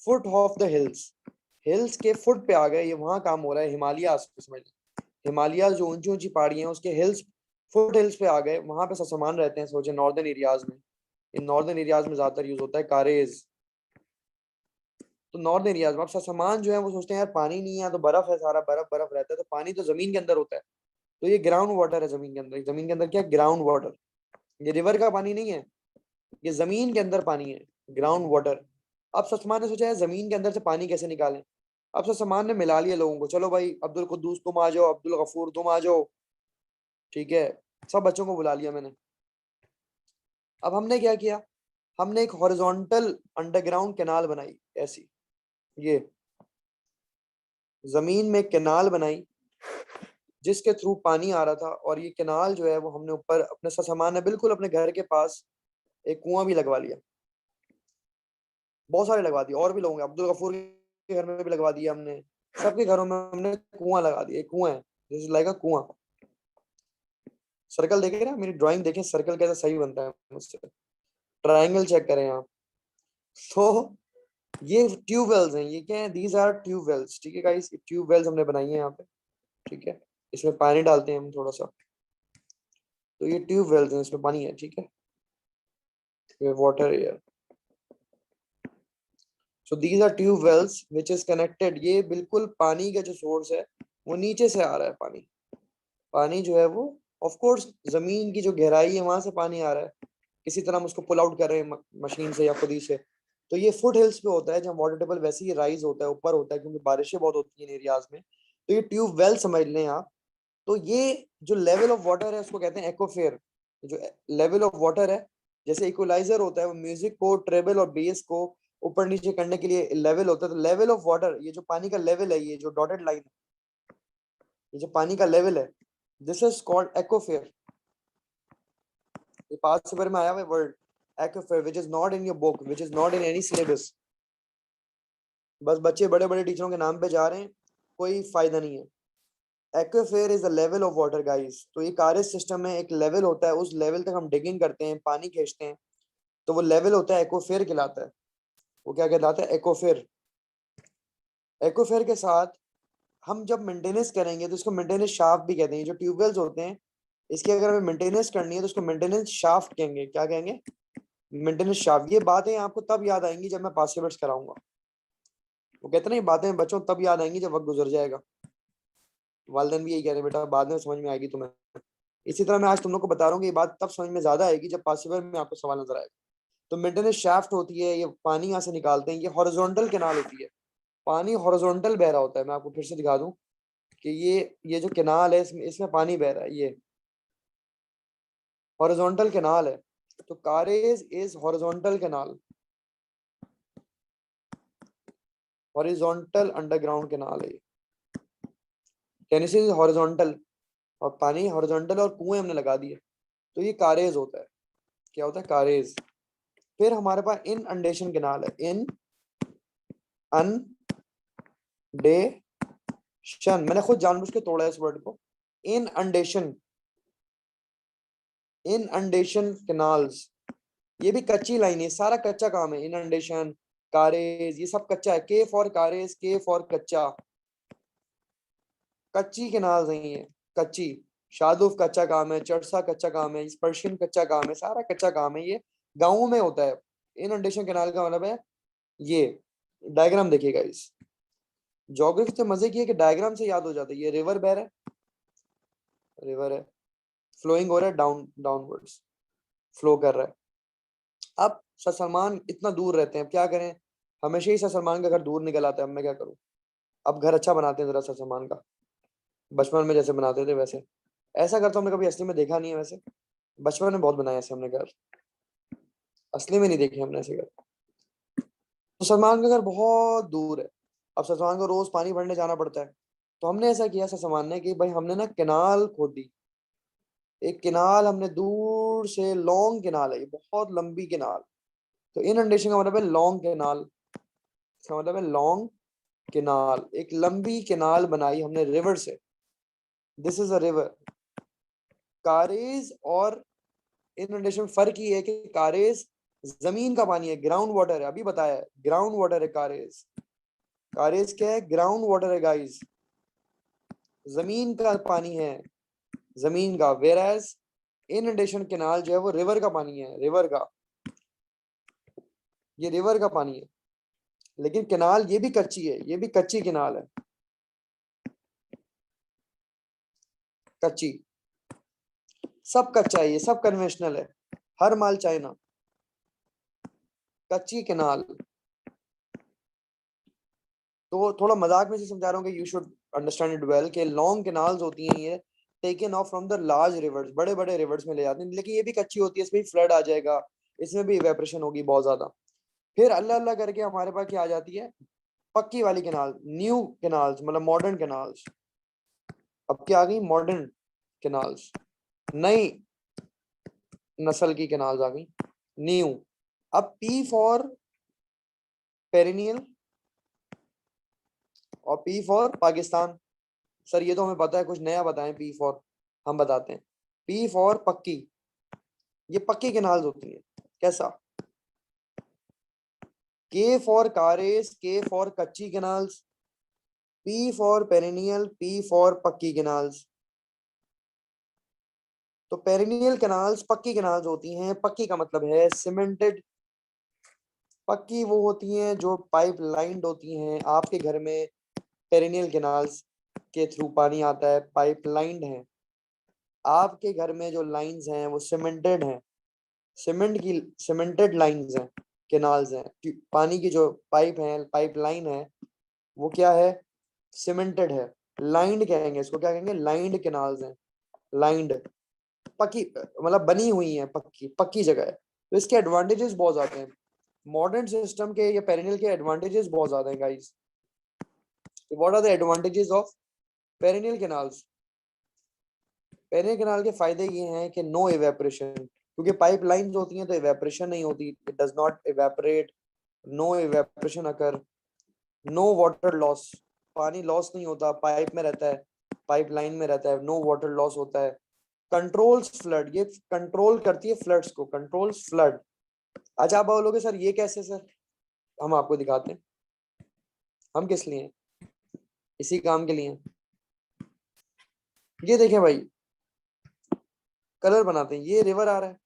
Foot of the hills, hills के फुट पे आ गए. ये वहां काम हो रहा है, हिमालय समझ. हिमालय जो ऊंची ऊंची पहाड़ियां हैं उसके हिल्स, फुट हिल्स पे आ गए. वहां पे सामान रहते हैं. सोचे नॉर्दर्न एरियाज में, इन नॉर्दर्न एरियाज में ज्यादातर यूज होता है कारेज. तो नॉर्दर्न एरियाज में अब सामान जो है वो सोचते हैं यार पानी नहीं है, तो बर्फ है, सारा बर्फ बर्फ रहता है, तो पानी तो जमीन के अंदर होता है. तो ये ग्राउंड वाटर है जमीन के अंदर. जमीन के अंदर क्या, ग्राउंड वाटर. ये रिवर का पानी नहीं है, ये जमीन के अंदर पानी है, ग्राउंड वाटर. अब सलमान ने सोचा है जमीन के अंदर से पानी कैसे निकालें. अब सलमान ने मिला लिया लोगों को, चलो भाई अब्दुल कुद्दूस तुम आ जाओ, अब्दुल गफूर तुम आ जाओ. ठीक है, सब बच्चों को बुला लिया मैंने. अब हमने क्या किया, हमने एक हॉरिजॉन्टल अंडरग्राउंड कैनाल बनाई ऐसी. ये जमीन में कैनाल बनाई जिसके थ्रू पानी आ रहा था. और ये कैनाल जो है वो हमने ऊपर अपने सामान ने बिल्कुल अपने घर के पास एक कुआं भी लगवा लिया. बहुत सारे लगवा दिए, और भी लोग हैं, अब्दुल गफूर के घर में भी लगवा दिया हमने. सबके घरों में हमने कुआं लगा दिया. एक कुआं है, दिस इज लाइक अ कुआं. सर्कल देखे ना, मेरी ड्राइंग देखें, सर्कल कैसा सही बनता है मुझसे. ट्रायंगल चेक करें आप. तो ये ट्यूबवेल्स हैं. ये क्या है, दीज आर ट्यूबवेल्स. ठीक है गाइस, ट्यूबवेल्स हमने बनाई है यहाँ पे. ठीक है, इसमें पानी डालते हैं हम थोड़ा सा. तो ये ट्यूबवेल्स हैं, इसमें पानी है. ठीक है, ये water air. So these are tubewells which is connected. ये बिल्कुल पानी का जो सोर्स है वो नीचे से आ रहा है. पानी, पानी जो है वो ऑफ कोर्स जमीन की जो गहराई है वहां से पानी आ रहा है. किसी तरह हम उसको पुल आउट कर रहे हैं मशीन से या खुद ही से. तो ये फुट हिल्स पे होता है, जहाँ वाटर टेबल वैसे ही राइज होता है, ऊपर होता है, क्योंकि बारिशें बहुत होती हैं इन एरियाज में. तो ये ट्यूबवेल समझ लें आप. तो ये जो लेवल ऑफ वाटर है उसको कहते हैं एक्वाफेयर. जो लेवल ऑफ वाटर है, जैसे इक्वलाइजर होता है, वो म्यूजिक को ट्रेबल और बेस को ऊपर नीचे करने के लिए लेवल होता है. तो लेवल ऑफ वाटर, ये जो पानी का लेवल है, ये जो डॉटेड लाइन है, ये जो पानी का लेवल है, दिस इज कॉल्ड एक्वाफेयर. ये 5 पेपर में आया हुआ word aquifer, which is not in your book, which is not in any syllabus. बस बच्चे बड़े बड़े टीचरों के नाम पे जा रहे हैं, कोई फायदा नहीं है. Aquifer is the level of water guys. तो ये कारेज सिस्टम में एक लेवल होता है, उस लेवल तक हम डिगिंग करते हैं, पानी खींचते हैं, तो वो लेवल होता है एक्वाफेयर कहलाता है. वो क्या कहलाता है, एक्वाफेयर. एक्वाफेयर के साथ हम जब मेंटेनेंस करेंगे तो इसको मेंटेनेंस शाफ्ट भी कहते हैं। जो ट्यूबवेल्स होते हैं इसकी अगर हमें मेंटेनेंस करनी है तो उसको मेंटेनेंस शाफ्ट कहेंगे। क्या कहेंगे? Maintenance shaft. ये बातें आपको तब याद आएंगी जब मैं पास पेपर्स कराऊंगा। वो कहते हैं ना ये बातें बच्चों तब याद आएंगी जब वक्त गुजर जाएगा। वालिदैन भी यही कह रहे हैं बेटा बाद में समझ में आएगी तुम्हें। इसी तरह मैं आज तुम लोग को बता रहा हूँ कि ये बात तब समझ में ज्यादा आएगी जब पास पेपर में आपको सवाल नजर आएगा। तो मेंटेनेंस शाफ्ट होती है, ये पानी यहाँ से निकालते हैं। ये हॉरिजॉन्टल कैनाल होती है, पानी हॉरिजॉन्टल बह रहा होता है। मैं आपको फिर से दिखा दूं कि ये जो कैनाल है इसमें इसमें पानी बह रहा है, ये हॉरिजॉन्टल कैनाल है। तो karez is horizontal canal, horizontal underground canal है। टेनेसी इज हॉरिजॉन्टल, और पानी हॉरिजॉन्टल और कुएं हमने लगा दिए, तो ये कारेज होता है। क्या होता है? कारेज। फिर हमारे पास इन अंडेशन कैनाल है। इन अंडेशन, मैंने खुद जानबूझ के तोड़ा इस वर्ड को। इन अंडेशन, इन अंडेशन कैनाल्स, ये भी कच्ची लाइन है, सारा कच्चा काम है। इनंडेशन, कारेज, ये सब कच्चा है। के फॉर कारेज, के फॉर कच्चा, कच्ची कैनाल्स हैं ये, कच्ची। शादुफ कच्चा काम है, चरसा कच्चा काम है, पर्शियन कच्चा काम है, सारा कच्चा काम है। ये गाँवों में होता है। इनंडेशन कैनाल का मतलब है ये। डायग्राम देखिएगा इस ज्योग्राफी से मजे की है कि डायग्राम से याद हो जाता है। ये रिवर बह रहा है, रिवर है, फ्लोइंग हो रहा है, डाउनवर्ड्स फ्लो कर रहा है। अब सर सलमान इतना दूर रहते हैं, अब क्या करें? हमेशा ही सर सलमान का घर दूर निकल आता है। अब मैं क्या करूं? अब घर अच्छा बनाते हैं जरा सर सलमान का, बचपन में जैसे बनाते थे वैसे। ऐसा घर तो हमने कभी असली में देखा नहीं है वैसे। बचपन में बहुत बनाया ऐसे हमने घर, असली में नहीं देखे हमने ऐसे घर। तो सलमान का घर बहुत दूर है। अब सर सलमान को रोज पानी भरने जाना पड़ता है। तो हमने ऐसा किया सर सलमान ने कि भाई हमने ना कैनाल खोदी। एक कैनाल हमने दूर से, लॉन्ग कैनाल है ये, बहुत लंबी कैनाल। तो इनंडेशन का मतलब है लॉन्ग कैनाल। इसका मतलब है लॉन्ग कैनाल, एक लंबी कैनाल बनाई हमने रिवर से। This is a river. Karez और इनंडेशन फर्क ये है कि कारेज जमीन का पानी है, ग्राउंड वाटर है। अभी बताया है ग्राउंड वाटर है कारेज। कारेज क्या है? ग्राउंड वाटर है गाइस, जमीन का पानी है, जमीन का। वेयर एज इनंडेशन कैनाल जो है वो रिवर का पानी है, रिवर का। ये रिवर का पानी है। लेकिन कैनाल ये भी कच्ची है, ये भी कच्ची कैनाल है, कच्ची। सब कच्चा है, ये सब कन्वेंशनल है। हर माल चाइना, कच्ची कैनाल। तो थोड़ा मजाक में से समझा रहा हूँ कि you should understand it well कि लॉन्ग कैनाल्स होती हैं ये, taken of from the large reverse, बड़े बड़े रिवर्स में ले जाते हैं। लेकिन ये भी कच्ची होती है, इसमें भी फ्लड आ जाएगा, इसमें भी इवेपोरेशन होगी बहुत ज्यादा। फिर अल्लाह अल्लाह करके हमारे पास क्या आ जाती है? पक्की वाली कैनाल, न्यू कैनाल्स, मतलब मॉडर्न कैनाल्स। अब क्या आ गई? मॉडर्न कैनाल्स, नई नस्ल की कैनाल्स आ गई, न्यू। अब पी फॉर पेरिनियल और पी फॉर पाकिस्तान। सर ये तो हमें पता है, कुछ नया बताएं पी फॉर। हम बताते हैं पी फॉर पक्की। ये पक्की कैनाल्स होती हैं। कैसा? के फॉर कारेज, के फॉर कच्ची canals, P for perennial, P for पक्की कैनाल्स। तो पेरिनियल कैनाल्स पक्की कैनाल्स होती हैं। पक्की का मतलब है सीमेंटेड। पक्की वो होती हैं जो पाइप लाइंड होती हैं। आपके घर में पेरिनियल कैनाल्स के थ्रू पानी आता है, पाइप लाइंड है। आपके घर में जो लाइंस हैं वो सीमेंटेड हैं, सीमेंट की सीमेंटेड लाइंस हैं, कैनाल्स हैं। पानी की जो पाइप है, पाइप लाइन है, वो क्या है? सीमेंटेड है। लाइंड कहेंगे इसको, क्या कहेंगे? लाइंड कैनाल्स हैं, लाइंड। पक्की मतलब बनी हुई है, पक्की पक्की जगह है। तो इसके एडवांटेजेस बहुत ज्यादा हैं। मॉडर्न सिस्टम के या पेरिनियल के एडवांटेजेस बहुत ज्यादा हैं guys. What are the advantages of perennial canals? Perennial canal के फायदे ये हैं कि नो इवेपोरेशन, क्योंकि पाइप लाइंस होती हैं तो इवेपोरेशन नहीं होती, it does not evaporate, no evaporation occur. No water loss, पानी लॉस नहीं होता, पाइप में रहता है, पाइप लाइन में रहता है, नो वाटर लॉस होता है। कंट्रोल्स फ्लड, ये कंट्रोल करती है फ्लड्स को, कंट्रोल्स फ्लड। अच्छा आप बोलोगे सर ये कैसे? सर हम आपको दिखाते हैं हम किस लिए हैं। इसी काम के लिए। ये देखें भाई, कलर बनाते हैं, ये रिवर आ रहा है,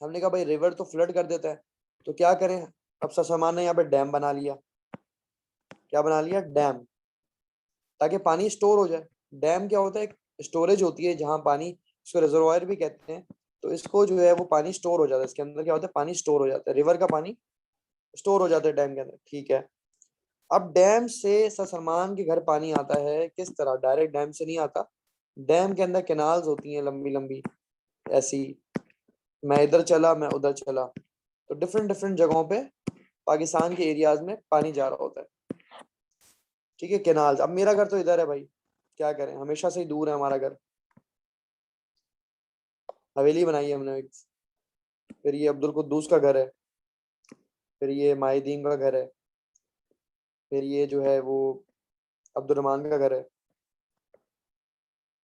हमने कहा भाई रिवर तो फ्लड कर देता है, तो क्या करें, अब सामान ने यहाँ पे डैम बना लिया। क्या बना लिया? डैम, ताकि पानी स्टोर हो जाए। डैम क्या होता है? स्टोरेज होती है जहाँ पानी, इसको रिजर्वायर भी कहते हैं। तो इसको जो है वो पानी स्टोर हो जाता है, इसके अंदर क्या होता है, पानी स्टोर हो जाता है, रिवर का पानी स्टोर हो जाता है डैम के अंदर। ठीक है, अब डैम से सलमान के घर पानी आता है किस तरह? डायरेक्ट डैम से नहीं आता, डैम के अंदर कैनाल्स होती हैं लंबी लंबी ऐसी, मैं इधर चला मैं उधर चला, तो डिफरेंट डिफरेंट जगहों पे पाकिस्तान के एरियाज में पानी जा रहा होता है। ठीक है, कैनाल्स। अब मेरा घर तो इधर है भाई, क्या करें, हमेशा से ही दूर है हमारा घर, हवेली बनाई है हमने एक। फिर ये अब्दुल कुद्दूस का घर है, फिर ये माहिदीन का घर है, फिर ये जो है वो अब्दुलरहमान का घर है,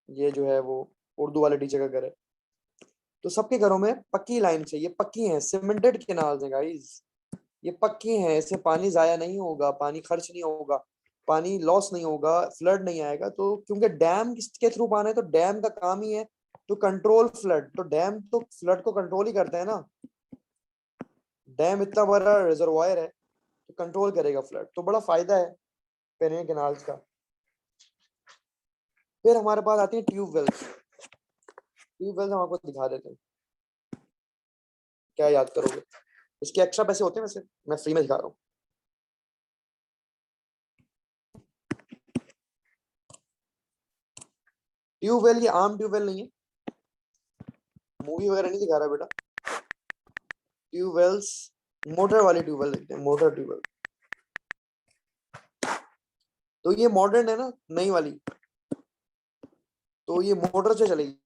ये जो है वो उर्दू वाले टीचर का घर है। तो सबके घरों में पक्की लाइन से, ये पक्की हैं, सीमेंटेड कैनाल्स हैं गाइस, ये पक्की हैं, इससे पानी जाया नहीं होगा, पानी खर्च नहीं होगा, पानी लॉस नहीं होगा, फ्लड नहीं आएगा। तो क्योंकि डैम के थ्रू पाना है, तो डैम का काम ही है टू कंट्रोल फ्लड, तो डैम तो फ्लड को कंट्रोल ही करते हैं ना। डैम इतना बड़ा रिजर्वायर है तो कंट्रोल करेगा फ्लड, तो बड़ा फायदा है पेरिनियल कैनाल्स का। फिर हमारे पास आती है ट्यूबवेल्स। ट्यूबवेल्स हम आपको दिखा देते हैं, क्या याद करोगे? इसके एक्स्ट्रा पैसे होते हैं, वैसे मैं फ्री में दिखा रहा हूँ। ट्यूबवेल ये आम ट्यूबवेल नहीं है, मूवी वगैरह नहीं दिखा रहा बेटा। ट्यूबवेल्स मोटर वाली ट्यूबवेल देखते हैं, मोटर ट्यूबवेल। तो ये मॉडर्न है ना, नई वाली, तो ये मोटर से चलेगी।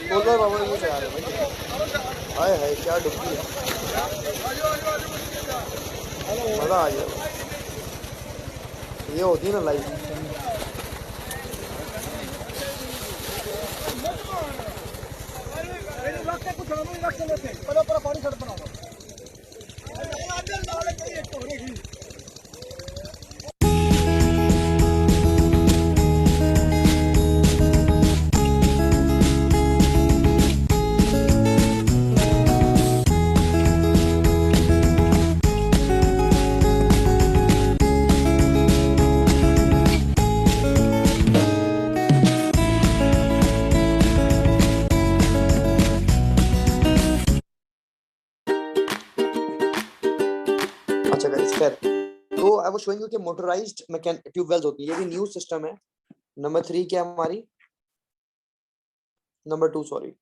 सोलर पावर ये चला रहे भाई, हाय हाय क्या डुबकी है, मजा आ गया। ये होती है ना लाइफ। अच्छा गाइस, खैर तो आई वाज शोइंग यू कि मोटराइज्ड ट्यूबवेल्स होती है, ये भी न्यू सिस्टम है। नंबर 3 क्या है हमारी? नंबर 2 सॉरी,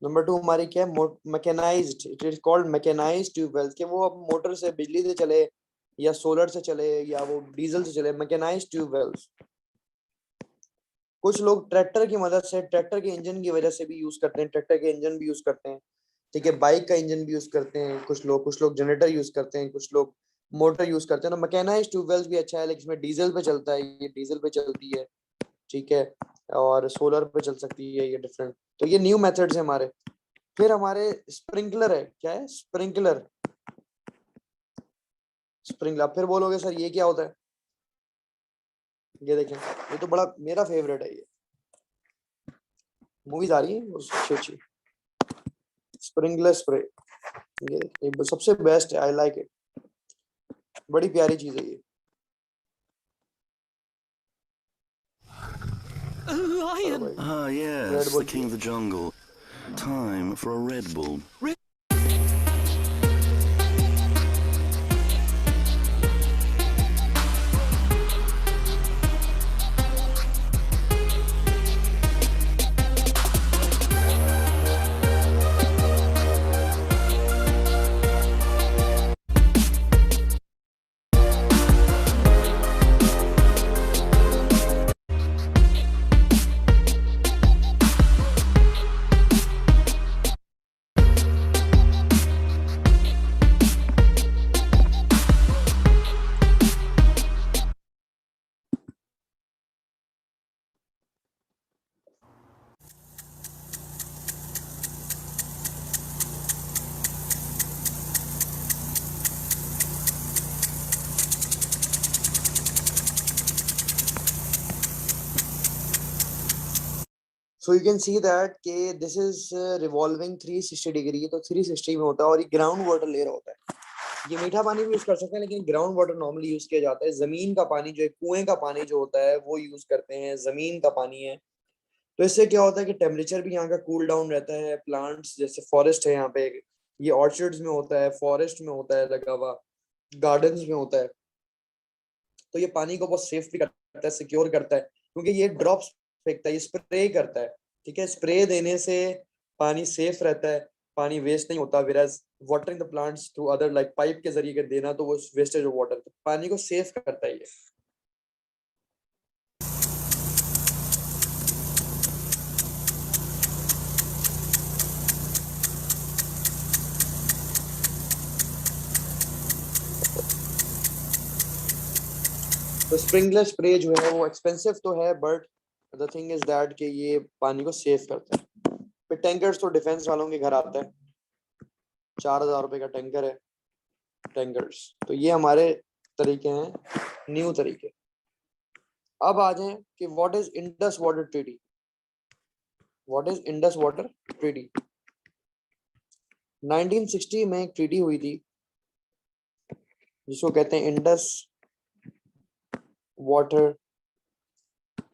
नंबर 2 हमारी क्या है? Mechanised, it is called mechanised tubewells, कि वो अब मोटर से, बिजली से चले या सोलर से चले या वो डीजल से चले, मैकेनाइज्ड ट्यूबवेल्स। कुछ लोग ट्रैक्टर की मदद से, ट्रैक्टर के इंजन की वजह से भी यूज करते हैं, ट्रैक्टर के इंजन भी यूज करते हैं। ठीक है, बाइक का इंजन भी यूज करते हैं कुछ लोग जनरेटर यूज करते हैं, कुछ लोग मोटर यूज करते हैं। तो मैकेनाइज्ड ट्यूबवेल्स भी अच्छा है, लेकिन इसमें डीजल पे चलता है, ये डीजल पे चलती है। ठीक है, और सोलर पे चल सकती है, ये डिफरेंट। तो ये न्यू मेथड्स है हमारे। फिर हमारे स्प्रिंकलर है, क्या है? Sprinkler, sprinkler. फिर बोलोगे सर ये क्या होता है? ये देखें, ये तो बड़ा मेरा फेवरेट है, ये मूवीज आ रही है अच्छी अच्छी। स्प्रिंकलर स्प्रे, ये सबसे बेस्ट है, आई लाइक इट, बड़ी प्यारी चीज है ये। Ah, yes, the king of the jungle. Time for a Red Bull. So you can see that कि दिस इज रिवॉल्विंग 360 डिग्री, तो 360 में होता है और ये ग्राउंड वाटर ले रहा होता है। ये मीठा पानी भी यूज कर सकते हैं, लेकिन ग्राउंड वाटर नॉर्मली यूज किया जाता है। जमीन का पानी जो है, कुएं का पानी जो होता है वो यूज करते हैं, जमीन का पानी है। तो इससे क्या होता है कि टेम्परेचर भी यहाँ का कूल डाउन रहता है। प्लांट्स जैसे फॉरेस्ट है यहाँ पे, ये ऑर्चर्ड्स में होता है, फॉरेस्ट में होता है लगा हुआ, गार्डन्स में होता है। तो ये पानी को बहुत सेफ भी करता है, सिक्योर करता है, क्योंकि ये ड्रॉप्स फेंकता है, ये स्प्रे करता है। ठीक है, स्प्रे देने से पानी सेफ रहता है, पानी वेस्ट नहीं होता। Whereas watering the plants through other like pipe के जरिए देना, तो वो वेस्टेज ऑफ वाटर, तो पानी को सेफ करता है ये। तो स्प्रिंकलर स्प्रे जो है वो एक्सपेंसिव तो है, but the thing is that कि ये पानी को सेव करता है। फिर टैंकर्स तो डिफेंस वालों के घर आता है, 4,000 रुपए का टैंकर है टैंकर्स। तो ये हमारे तरीके हैं, न्यू तरीके। अब आ जाएं कि what is Indus water treaty. What is Indus water treaty? 1960 में एक ट्रीटी हुई थी जिसको कहते हैं इंडस वाटर।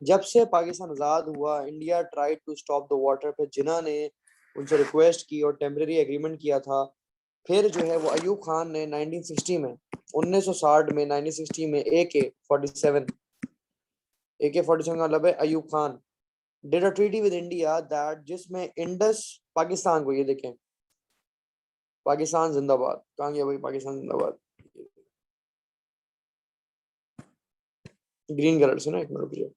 जब से पाकिस्तान आजाद हुआ, India tried to stop the water. फिर जिन्ना ने उनसे रिक्वेस्ट की और टेम्परेरी एग्रीमेंट किया था। फिर जो है वो अयूब खान ने 1960 में, 1960 में 1960 में AK-47 का मतलब है Ayub Khan did a treaty with India that, जिसमें इंडस पाकिस्तान को, ये देखें पाकिस्तान जिंदाबाद, कहाँ गया भाई पाकिस्तान जिंदाबाद, ग्रीन कलर से ना, एक मिनट रुकिए।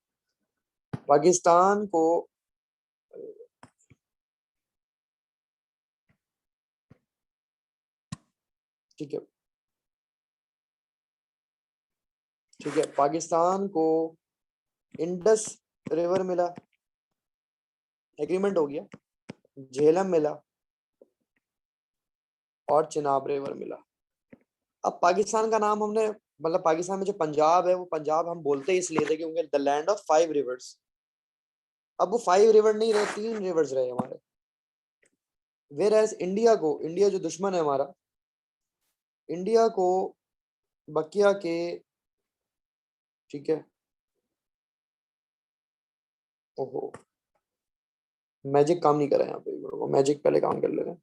पाकिस्तान को ठीक है, ठीक है, पाकिस्तान को इंडस रिवर मिला, एग्रीमेंट हो गया। झेलम मिला और चिनाब रिवर मिला। अब पाकिस्तान का नाम हमने, मतलब पाकिस्तान में जो पंजाब है, वो पंजाब हम बोलते ही इसलिए थे क्योंकि द लैंड ऑफ 5 रिवर्स। अब वो 5 रिवर नहीं रहे, 3 रिवर्स रहे हमारे। वेर एज इंडिया को, इंडिया जो दुश्मन है हमारा, इंडिया को बकिया के, ठीक है, ओहो मैजिक काम नहीं कर रहा है यहाँ पे, मैजिक पहले काम कर ले रहे हैं।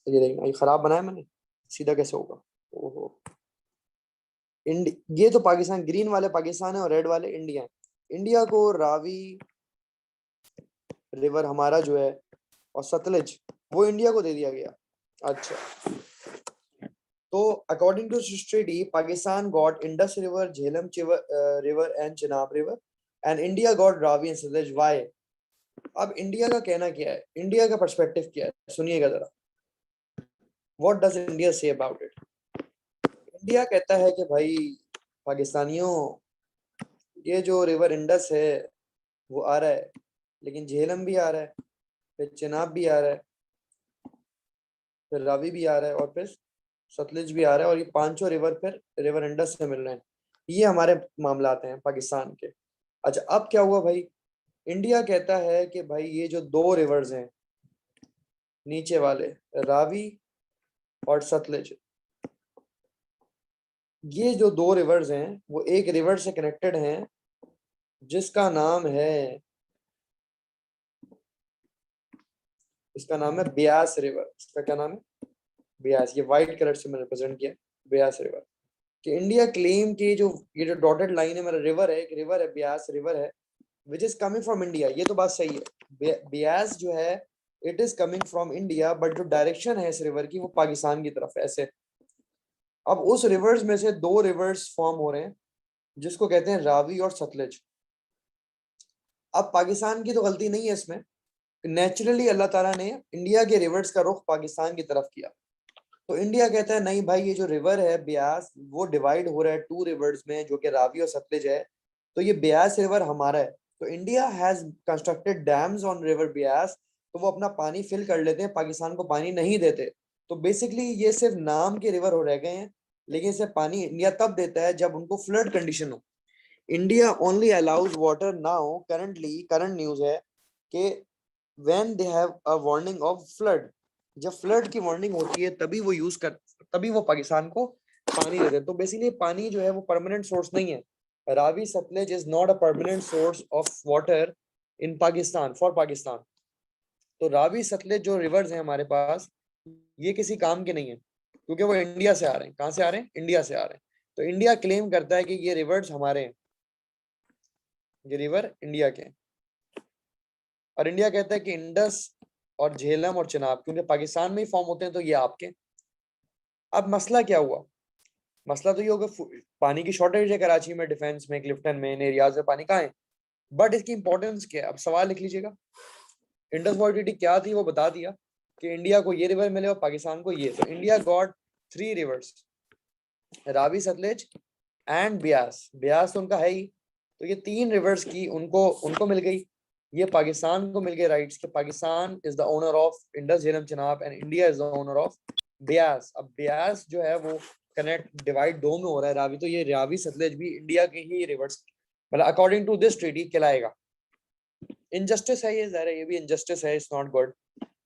ये देखना, ये खराब बनाया मैंने, सीधा कैसे होगा। ओहो, ये तो पाकिस्तान, ग्रीन वाले पाकिस्तान है और रेड वाले इंडिया है। इंडिया को रावी रिवर हमारा जो है और सतलज वो इंडिया को दे दिया गया। अच्छा, तो according to treaty Pakistan got Indus river, Jhelum river and Chenab river, and India got Ravi and Sutlej. Why? अब इंडिया का कहना क्या है, इंडिया का पर्सपेक्टिव क्या है, सुनिएगा जरा। What does India say about it? India कहता है कि भाई पाकिस्तानियों, ये जो रिवर इंडस है वो आ रहा है, लेकिन झेलम भी आ रहा है, फिर चिनाब भी आ रहा है, फिर रावी भी आ रहा है, और फिर सतलज भी आ रहा है, और ये पांचों रिवर फिर रिवर इंडस से मिल रहे हैं। ये हमारे मामलात हैं पाकिस्तान के। अच्छा, अब क्या हुआ भाई, इंडिया कहता है कि भाई ये जो 2 रिवर्स हैं नीचे वाले, रावी और सतलज, ये जो 2 रिवर्स हैं वो एक रिवर से कनेक्टेड हैं जिसका नाम है, इसका नाम है ब्यास रिवर। इसका क्या नाम है? ब्यास। ये व्हाइट कलर से मैंने रिप्रेजेंट किया, ब्यास रिवर। कि इंडिया क्लेम की जो ये जो डॉटेड लाइन है, मेरा रिवर है, एक रिवर है, ब्यास रिवर है, which is coming from India. ये तो बात सही है, ब्यास जो है it is coming from India, but जो डायरेक्शन है इस रिवर की वो पाकिस्तान की तरफ है, ऐसे। अब उस रिवर्स में से 2 रिवर्स फॉर्म हो रहे हैं जिसको कहते हैं रावी और सतलज। अब पाकिस्तान की तो गलती नहीं है इसमें, नेचुरली अल्लाह ताला ने इंडिया के रिवर्स का रुख पाकिस्तान की तरफ किया। तो इंडिया कहता है नहीं भाई, ये जो रिवर है ब्यास वो डिवाइड हो रहा है 2 रिवर्स में, जो कि रावी और सतलज है, तो ये ब्यास रिवर हमारा है। तो India has constructed dams on river Beas, तो वो अपना पानी फिल कर लेते हैं, पाकिस्तान को पानी नहीं देते। तो बेसिकली ये सिर्फ नाम के रिवर हो रह गए हैं, लेकिन इसे पानी इंडिया तब देता है जब उनको फ्लड कंडीशन हो। India only allows water now, current news है कि when they have a warning of flood, जब फ्लड की वार्निंग होती है तभी वो पाकिस्तान को पानी देते हैं। तो बेसिकली पानी जो है वो परमानेंट सोर्स नहीं है। Ravi Sutlej is not a permanent source of water in Pakistan for Pakistan. तो रावी सतलेज जो रिवर्स हैं हमारे पास, ये किसी काम के नहीं है, क्योंकि वो इंडिया से आ रहे हैं। कहाँ से आ रहे हैं? इंडिया से आ रहे हैं। तो इंडिया क्लेम करता है कि ये रिवर्स हमारे हैं, ये रिवर इंडिया के हैं। और इंडिया कहता है कि इंडस और झेलम और चिनाब क्योंकि पाकिस्तान में ही फॉर्म होते हैं, तो ये आपके। अब मसला क्या हुआ? मसला तो ये होगा, पानी की शॉर्टेज है कराची में, डिफेंस में, क्लिफ्टन में, इन एरियाज में पानी कहाँ है, बट इसकी इंपॉर्टेंस क्या है? अब सवाल लिख लीजिएगा। इंडस वाटर ट्रीटी क्या थी वो बता दिया कि इंडिया को ये रिवर मिले और पाकिस्तान को ये। तो India got 3 rivers, Ravi, Sutlej and Beas. Beas तो उनका है ही, तो ये 3 रिवर्स की उनको उनको मिल गई। ये पाकिस्तान को मिल गए राइट्स कि Pakistan is the owner of Indus, Jhelum, Chenab and India is the owner of Beas. अब ब्यास जो है वो कनेक्ट डिवाइड 2 में हो रहा है रावी, तो ये रावी सतलेज भी इंडिया के ही रिवर्स, मतलब अकॉर्डिंग टू दिस ट्रीटी कहलाएगा। इनजस्टिस है ये, ज़ाहिर है ये भी इनजस्टिस है, इट्स नॉट गुड,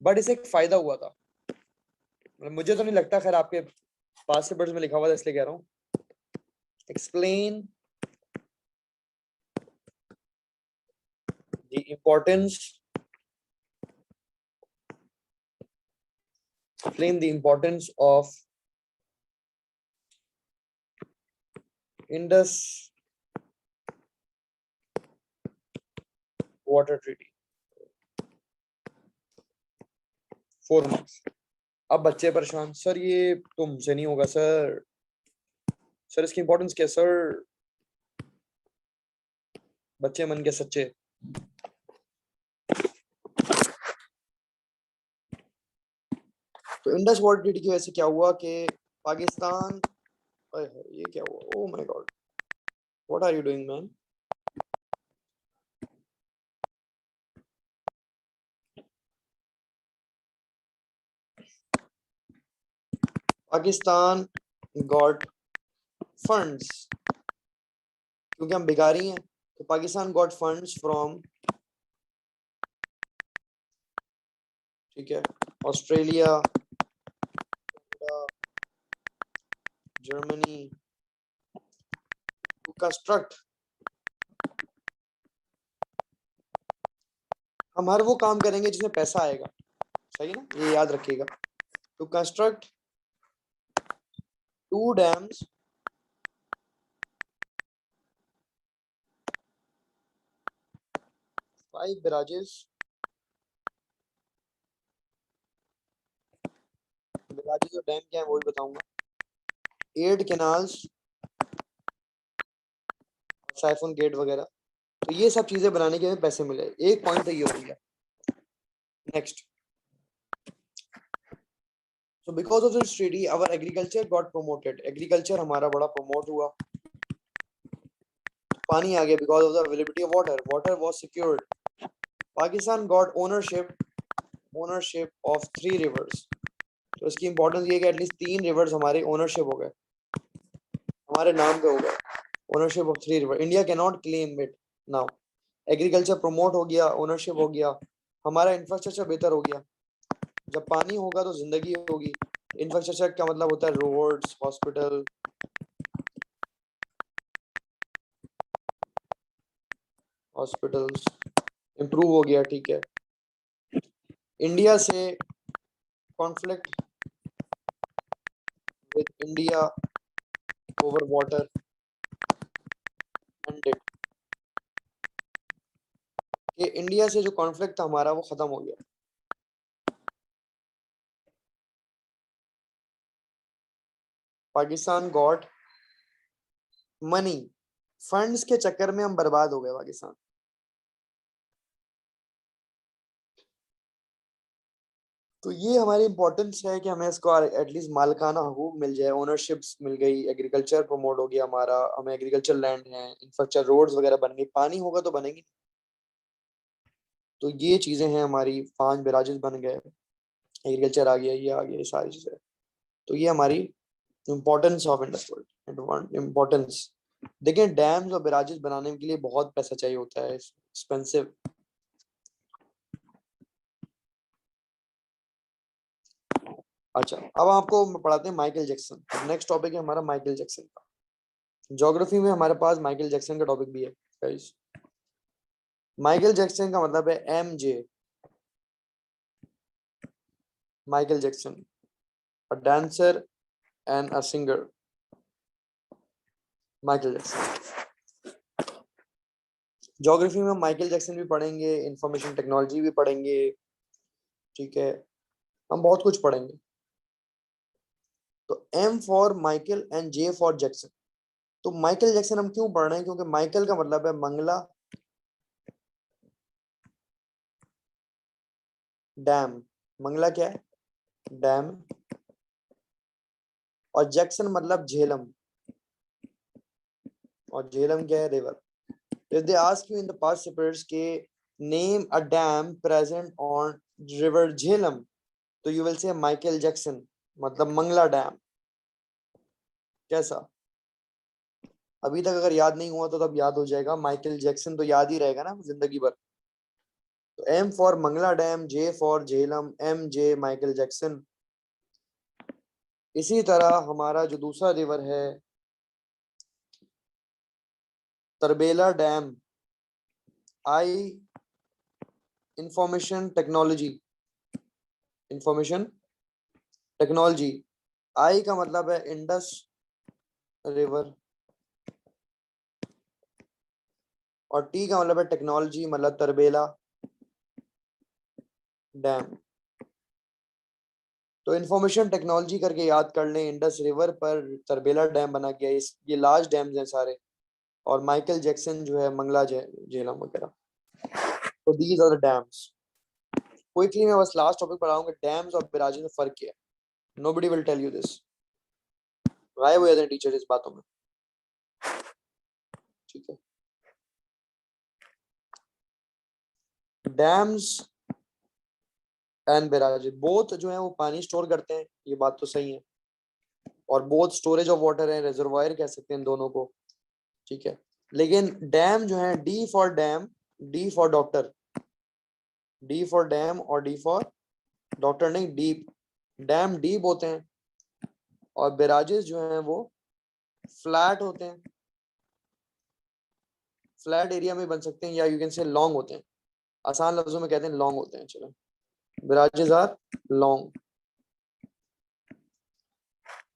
बट इसे एक फायदा हुआ था। मतलब मुझे तो नहीं लगता, खैर आपके पास से वर्ड्स में लिखा हुआ था इसलिए कह रहा हूँ। Explain the importance of Indus Water Treaty। 4 marks. अब बच्चे परेशान, सर ये तुमसे नहीं होगा सर, सर इसकी इंपॉर्टेंस क्या सर? बच्चे मन के सच्चे। तो इंडस वाटर ट्रीटी की वजह से क्या हुआ कि पाकिस्तान, ये क्या हुआ? Oh my God, what are you doing man? Pakistan got funds, क्योंकि हम भिखारी हैं, तो पाकिस्तान गॉट फंड्स फ्रॉम, ठीक है, ऑस्ट्रेलिया, जर्मनी, टू कंस्ट्रक्ट। हम हर वो काम करेंगे जिसमें पैसा आएगा, सही ना, ये याद रखिएगा। टू कंस्ट्रक्ट 2 डैम्स फाइव बैराजेस, बैराजेस और डैम क्या है वो भी बताऊंगा, 8 कैनाल्स, साइफोन गेट वगैरह। तो ये सब चीजें बनाने के लिए पैसे मिले। एक पॉइंट तो ये हो गया। Next, so because of this treaty our agriculture got promoted, agriculture हमारा बड़ा प्रमोट हुआ। पानी आ गया, because of the availability of water, water was secured। Pakistan got ownership of 3 rivers। तो इसकी इंपॉर्टेंस ये है कि एटलीस्ट 3 रिवर्स हमारे ओनरशिप हो गए, हमारे नाम पे हो गए। Ownership of 3 river, India can not claim it now. Agriculture promote हो गया, ओनरशिप हो गया, हमारा इंफ्रास्ट्रक्चर बेहतर हो गया। जब पानी होगा तो जिंदगी होगी। इंफ्रास्ट्रक्चर का मतलब होता है रोड्स, हॉस्पिटल, हॉस्पिटल्स इम्प्रूव हो गया, ठीक है। इंडिया से conflict with India over water ended, कि इंडिया से जो कॉन्फ्लिक्ट था हमारा वो खत्म हो गया। पाकिस्तान गॉट मनी, फंड्स के चक्कर में हम बर्बाद हो गए पाकिस्तान। तो ये हमारी इंपॉर्टेंस है कि हमें इसको एटलीस्ट मालिकाना हकूक मिल जाए, ओनरशिप्स मिल गई, एग्रीकल्चर प्रमोट हो गया हमारा, हमें एग्रीकल्चर लैंड है, इंफ्रास्ट्रक्चर, रोड्स वगैरह बन गई, पानी होगा तो बनेगी। तो ये चीजें हैं हमारी, 5 बैराजेस बन गए, एग्रीकल्चर आ गया, ये आ गया, ये सारी चीजें। तो ये हमारी इंपॉर्टेंस ऑफ इंडस्ट्रियल इंपॉर्टेंस। देखिए डैम्स और बैराजेस बनाने के लिए बहुत पैसा चाहिए होता है, एक्सपेंसिव। अच्छा, अब आपको पढ़ाते हैं माइकल जैक्सन। नेक्स्ट टॉपिक है हमारा माइकल जैक्सन का। ज्योग्राफी में हमारे पास माइकल जैक्सन का टॉपिक भी है गाइस। माइकल जैक्सन का मतलब है MJ, Michael Jackson, a dancer and a singer, Michael Jackson. Geography में माइकल जैक्सन भी पढ़ेंगे, इंफॉर्मेशन टेक्नोलॉजी भी पढ़ेंगे, ठीक है, हम बहुत कुछ पढ़ेंगे। तो M for Michael and J for Jackson. तो माइकल जैक्सन हम क्यों पढ़ रहे हैं? क्योंकि माइकल का मतलब है मंगला डैम। मंगला क्या है? डैम। और जैक्सन मतलब झेलम, और झेलम क्या है? River. If they ask you in the past papers के name a dam present on river Jhelum, तो you will say Michael Jackson, मतलब मंगला डैम। कैसा? अभी तक अगर याद नहीं हुआ तो तब याद हो जाएगा, माइकल जैक्सन तो याद ही रहेगा ना जिंदगी भर। तो M for Mangla dam, J for Jhelum, MJ Michael Jackson. इसी तरह हमारा जो दूसरा रिवर है Tarbela dam, I information technology, information technology. I का मतलब है इंडस रिवर, और टी का मतलब है टेक्नोलॉजी, मतलब तरबेला डैम। तो इंफॉर्मेशन टेक्नोलॉजी करके याद कर लें, इंडस रिवर पर तरबेला डैम बना गया। इस ये लार्ज डैम्स हैं सारे, और माइकल जैक्सन जो है मंगला झेलम वगैरह। तो these are the dams. Quickly मैं बस लास्ट टॉपिक पढ़ाऊंगा, डैम्स और बैराजेस में फर्क क्या है। Nobody will tell you this, गायब हो जाते हैं टीचर इस बातों में, ठीक है। डैम्स एंड बैराजेस बोथ जो है वो पानी स्टोर करते हैं, ये बात तो सही है, और बोथ स्टोरेज ऑफ वाटर है, रिजर्वायर कह सकते हैं दोनों को, ठीक है। लेकिन डैम जो है, D for dam, D for doctor, D for dam और डी फॉर डॉक्टर नहीं, डीप। डैम डीप होते हैं, और बैराजेस जो हैं वो फ्लैट होते हैं, फ्लैट एरिया में बन सकते हैं, या यू कैन से लॉन्ग होते हैं। आसान लफ्जों में कहते हैं लॉन्ग होते हैं। चलो, barrages are long,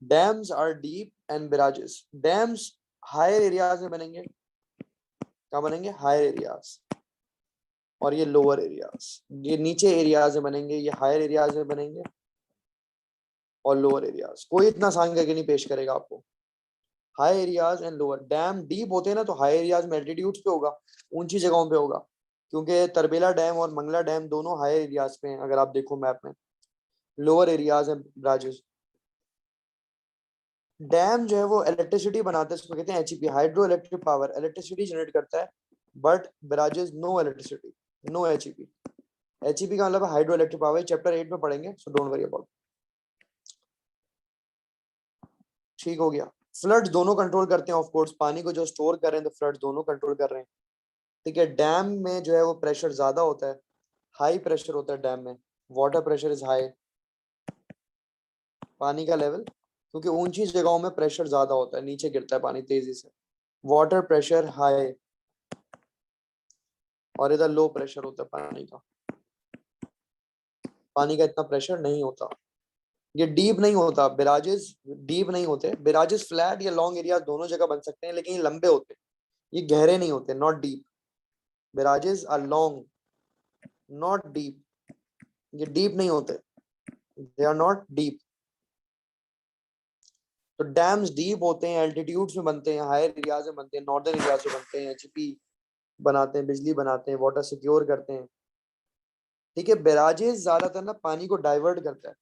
dams are deep and barrages. Dams higher areas में बनेंगे, क्या बनेंगे? Higher areas. और ये लोअर एरियाज, ये नीचे एरियाज में बनेंगे, ये हायर एरियाज में बनेंगे, और लोअर एरियाज। कोई इतना आसान करके नहीं पेश करेगा आपको। High areas and lower. Dam deep होते हैं ना, तो हाई एरियाज में एल्टीट्यूड्स पे होगा, ऊंची जगहों पे होगा, क्योंकि तरबेला डैम और मंगला डैम दोनों हाई एरियाज पे हैं अगर आप देखो मैप में। Lower areas and barrages. Dam जो है वो इलेक्ट्रिसिटी बनाते हैं, उसको कहते हैं HEP, hydro electric power, electricity generate करता है। But barrages no electricity, no HEP. HEP का मतलब हाइड्रो इलेक्ट्रिक पावर, चैप्टर 8 में पढ़ेंगे, सो डोंट वरी अबाउट। ठीक हो गया। फ्लड्स दोनों कंट्रोल करते हैं ऑफ कोर्स, पानी को जो स्टोर कर रहे हैं तो फ्लड्स दोनों कंट्रोल कर रहे हैं, ठीक है। डैम में जो है वो प्रेशर ज्यादा होता है, हाई प्रेशर होता है डैम में, वाटर प्रेशर इज हाई, पानी का लेवल, क्योंकि ऊंची जगहों में प्रेशर ज्यादा होता है, नीचे गिरता है पानी तेजी से, वाटर प्रेशर हाई। और इधर लो प्रेशर होता है पानी का, पानी का इतना प्रेशर नहीं होता। ये डीप नहीं होता, बैराजेस डीप नहीं होते। बैराजेस फ्लैट या लॉन्ग एरिया दोनों जगह बन सकते हैं, लेकिन ये लंबे होते हैं, ये गहरे नहीं होते, not deep. Barrages are long, not deep. ये डीप नहीं होते, दे आर नॉट डीप। तो डैम्स डीप होते हैं, एल्टीट्यूड्स में बनते हैं, हायर एरियाज में बनते हैं, नॉर्दर्न एरियाज में बनते हैं, एचपी बनाते हैं, बिजली बनाते हैं, वाटर सिक्योर करते हैं, ठीक है। बैराजेस ज्यादातर ना पानी को डाइवर्ट करता है,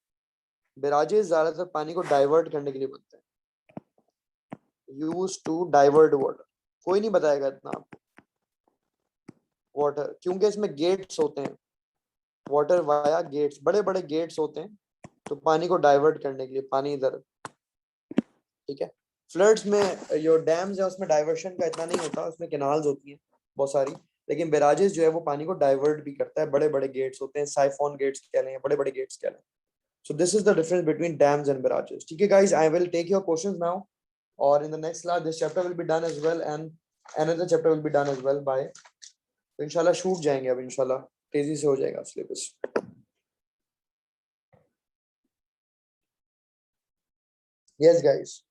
बैराजेस ज्यादातर पानी को डाइवर्ट करने के लिए बनते हैं, यूज टू डाइवर्ट वाटर। कोई नहीं बताएगा इतना आपको वाटर, क्योंकि इसमें गेट्स होते हैं, वाटर वाया गेट्स, बड़े बड़े गेट्स होते हैं, तो पानी को डाइवर्ट करने के लिए, पानी इधर, ठीक है। फ्लड्स में जो डैम्स है उसमें डाइवर्शन का इतना नहीं होता, उसमें कैनाल्स होती हैं बहुत सारी, लेकिन बैराजेस जो है वो पानी को डाइवर्ट भी करता है, बड़े बड़े गेट्स होते हैं, साइफोन गेट्स कह लें, बड़े बड़े गेट्स कह लें, So this is the difference between dams and barrages. Okay, guys, I will take your questions now, or in the next class, this chapter will be done as well, and another chapter will be done as well by. तो इंशाल्लाह shoot जाएंगे अब इंशाल्लाह तेजी से हो जाएगा syllabus. Yes, guys.